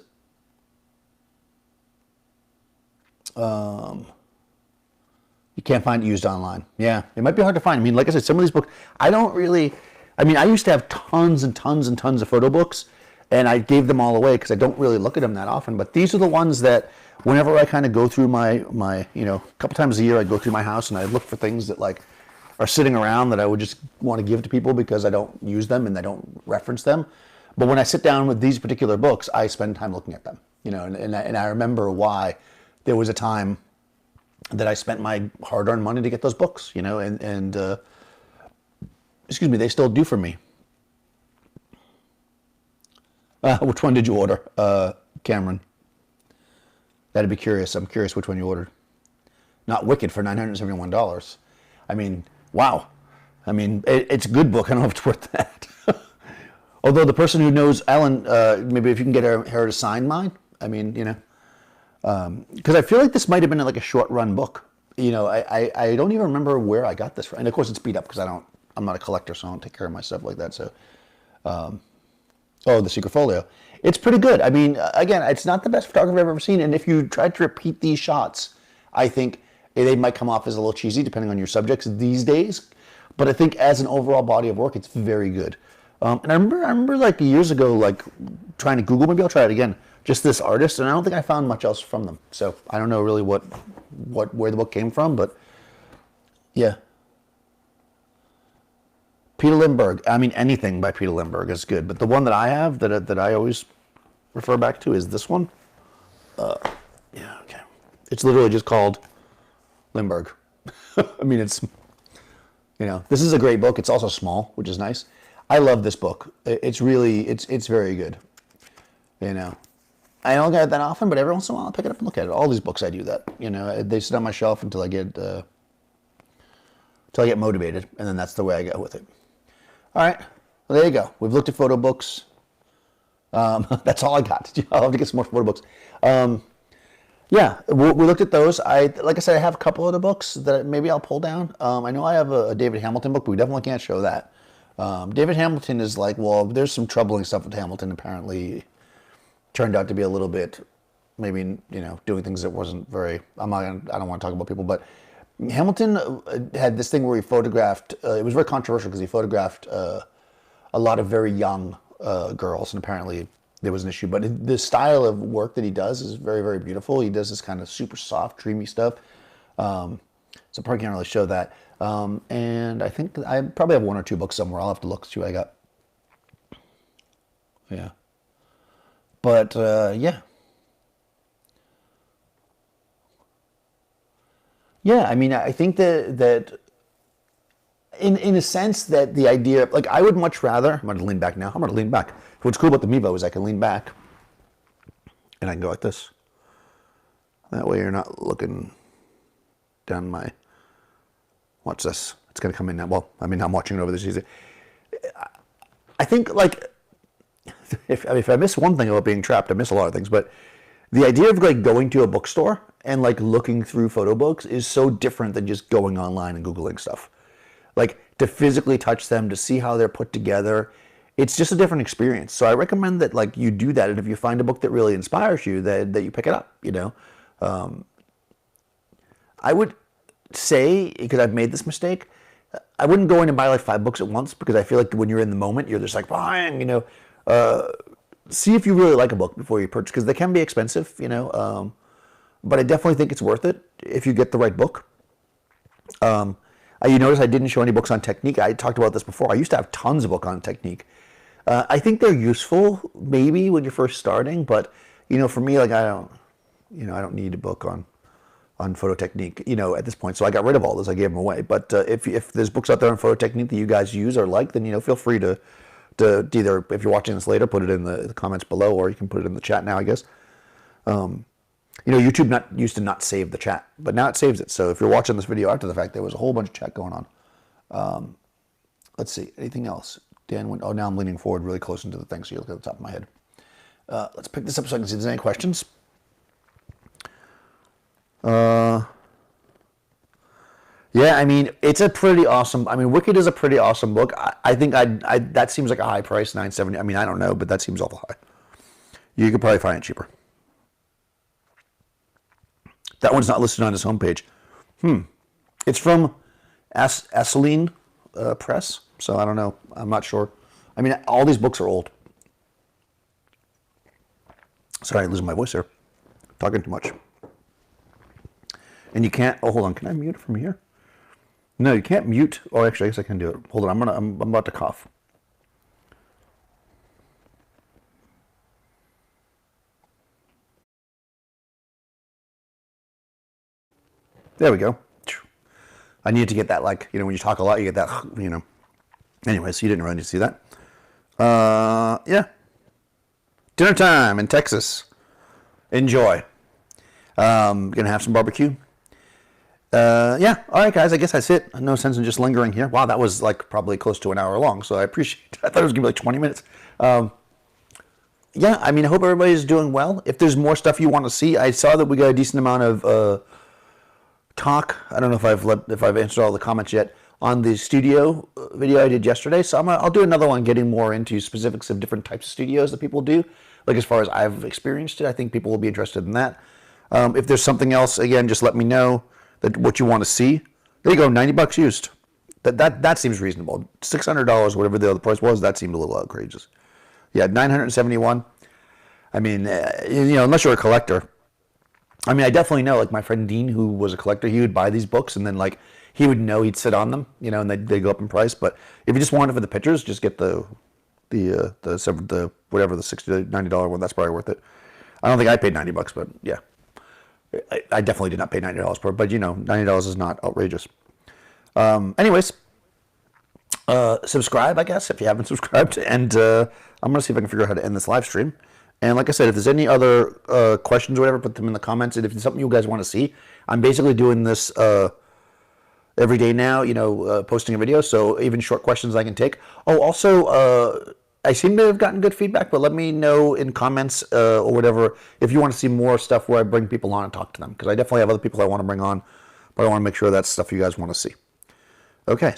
you can't find it used online. Yeah, it might be hard to find. I mean, like I said, some of these books, I used to have tons and tons and tons of photo books, and I gave them all away because I don't really look at them that often. But these are the ones that whenever I kind of go through my a couple times a year, I go through my house and I look for things that like are sitting around that I would just want to give to people because I don't use them and I don't reference them. But when I sit down with these particular books, I spend time looking at them, and I remember why there was a time that I spent my hard-earned money to get those books, and excuse me, they still do for me. Which one did you order, Cameron? That'd be curious. I'm curious which one you ordered. Not Wicked for $971. I mean, wow. I mean, it's a good book. I don't know if it's worth that. Although the person who knows Ellen, maybe if you can get her to sign mine. I mean, because I feel like this might have been like a short-run book. I don't even remember where I got this from. And of course, it's beat up because I'm not a collector, so I don't take care of my stuff like that. So, the Secret Folio. It's pretty good. I mean, again, it's not the best photography I've ever seen. And if you tried to repeat these shots, I think they might come off as a little cheesy depending on your subjects these days. But I think as an overall body of work, it's very good. And I remember like years ago, like trying to Google, maybe I'll try it again, just this artist, and I don't think I found much else from them. So I don't know really where the book came from, but yeah. Peter Lindbergh. I mean, anything by Peter Lindbergh is good, but the one that I have that I always refer back to is this one. Yeah, okay. It's literally just called Lindbergh. I mean, it's this is a great book. It's also small, which is nice. I love this book. It's really, it's very good. I don't get it that often, but every once in a while I'll pick it up and look at it. All these books I do that. They sit on my shelf until I get until I get motivated, and then that's the way I go with it. All right, well, there you go. We've looked at photo books. That's all I got. I'll have to get some more photo books. Yeah, we looked at those. Like I said, I have a couple of the books that maybe I'll pull down. I know I have a David Hamilton book, but we definitely can't show that. David Hamilton is like, well, there's some troubling stuff with Hamilton. Apparently, turned out to be a little bit, maybe doing things that wasn't very. I don't want to talk about people, but Hamilton had this thing where he photographed. It was very controversial because he photographed a lot of very young girls, and apparently there was an issue. But the style of work that he does is very, very beautiful. He does this kind of super soft, dreamy stuff. So probably can't really show that. And I think I probably have one or two books somewhere. I'll have to look, see what I got. Yeah. But, yeah. Yeah, I mean, I think that in a sense that the idea, like I would much rather, I'm going to lean back now. I'm going to lean back. What's cool about the Mevo is I can lean back and I can go like this. That way you're not looking down my, watch this. It's going to come in now. Well, I mean, I'm watching it over this easy. I think like, if I miss one thing about being trapped, I miss a lot of things, but the idea of like going to a bookstore and like looking through photo books is so different than just going online and Googling stuff. Like to physically touch them, to see how they're put together, it's just a different experience. So I recommend that like you do that, and if you find a book that really inspires you, that you pick it up. I would say, because I've made this mistake, I wouldn't go in and buy like 5 books at once, because I feel like when you're in the moment, you're just like buying. See if you really like a book before you purchase, because they can be expensive. But I definitely think it's worth it if you get the right book. You notice I didn't show any books on technique. I talked about this before. I used to have tons of books on technique. I think they're useful maybe when you're first starting, but for me, like I don't need a book on photo technique, at this point. So I got rid of all those. I gave them away. But if there's books out there on photo technique that you guys use or like, then feel free to either, if you're watching this later, put it in the comments below, or you can put it in the chat now, I guess. YouTube used to not save the chat, but now it saves it. So if you're watching this video after the fact, there was a whole bunch of chat going on. Let's see, anything else? Dan went, oh, now I'm leaning forward really close into the thing, so you look at the top of my head. Let's pick this up so I can see if there's any questions. Yeah, I mean, it's a pretty awesome, Wicked is a pretty awesome book. I think that seems like a high price, $9.70. I mean, I don't know, but that seems awful high. You could probably find it cheaper. That one's not listed on his homepage. It's from Asseline Press, so I don't know. I'm not sure. I mean, all these books are old. Sorry, I'm losing my voice here. Talking too much. And you can't, oh, hold on. Can I mute it from here? No, you can't mute. Oh, actually, I guess I can do it. Hold on. I'm about to cough. There we go. I needed to get that, like, when you talk a lot, you get that, Anyway, so you didn't really need to see that. Yeah. Dinner time in Texas. Enjoy. Gonna have some barbecue. Yeah. All right, guys. I guess that's it. No sense in just lingering here. Wow, that was like probably close to an hour long, so I appreciate it. I thought it was gonna be like 20 minutes. Yeah, I hope everybody's doing well. If there's more stuff you want to see, I saw that we got a decent amount of talk. I don't know if I've answered all the comments yet on the studio video I did yesterday. So I'll do another one getting more into specifics of different types of studios that people do. Like as far as I've experienced it, I think people will be interested in that. If there's something else, again, just let me know what you want to see. There you go, $90 used. That seems reasonable. $600, whatever the other price was, that seemed a little outrageous. Yeah, $971. Unless you're a collector. I definitely know, like my friend Dean, who was a collector, he would buy these books and then like he would know he'd sit on them, and they go up in price. But if you just want it for the pictures, just get the whatever, the $60, $90 one. That's probably worth it. I don't think I paid $90, but yeah, I definitely did not pay $90 for it. But $90 is not outrageous. Anyways, subscribe, I guess, if you haven't subscribed, and I'm gonna see if I can figure out how to end this live stream. And like I said, if there's any other questions or whatever, put them in the comments. And if it's something you guys want to see, I'm basically doing this. every day now, posting a video. So even short questions I can take. Oh, also, I seem to have gotten good feedback, but let me know in comments or whatever if you want to see more stuff where I bring people on and talk to them, because I definitely have other people I want to bring on, but I want to make sure that's stuff you guys want to see. Okay, so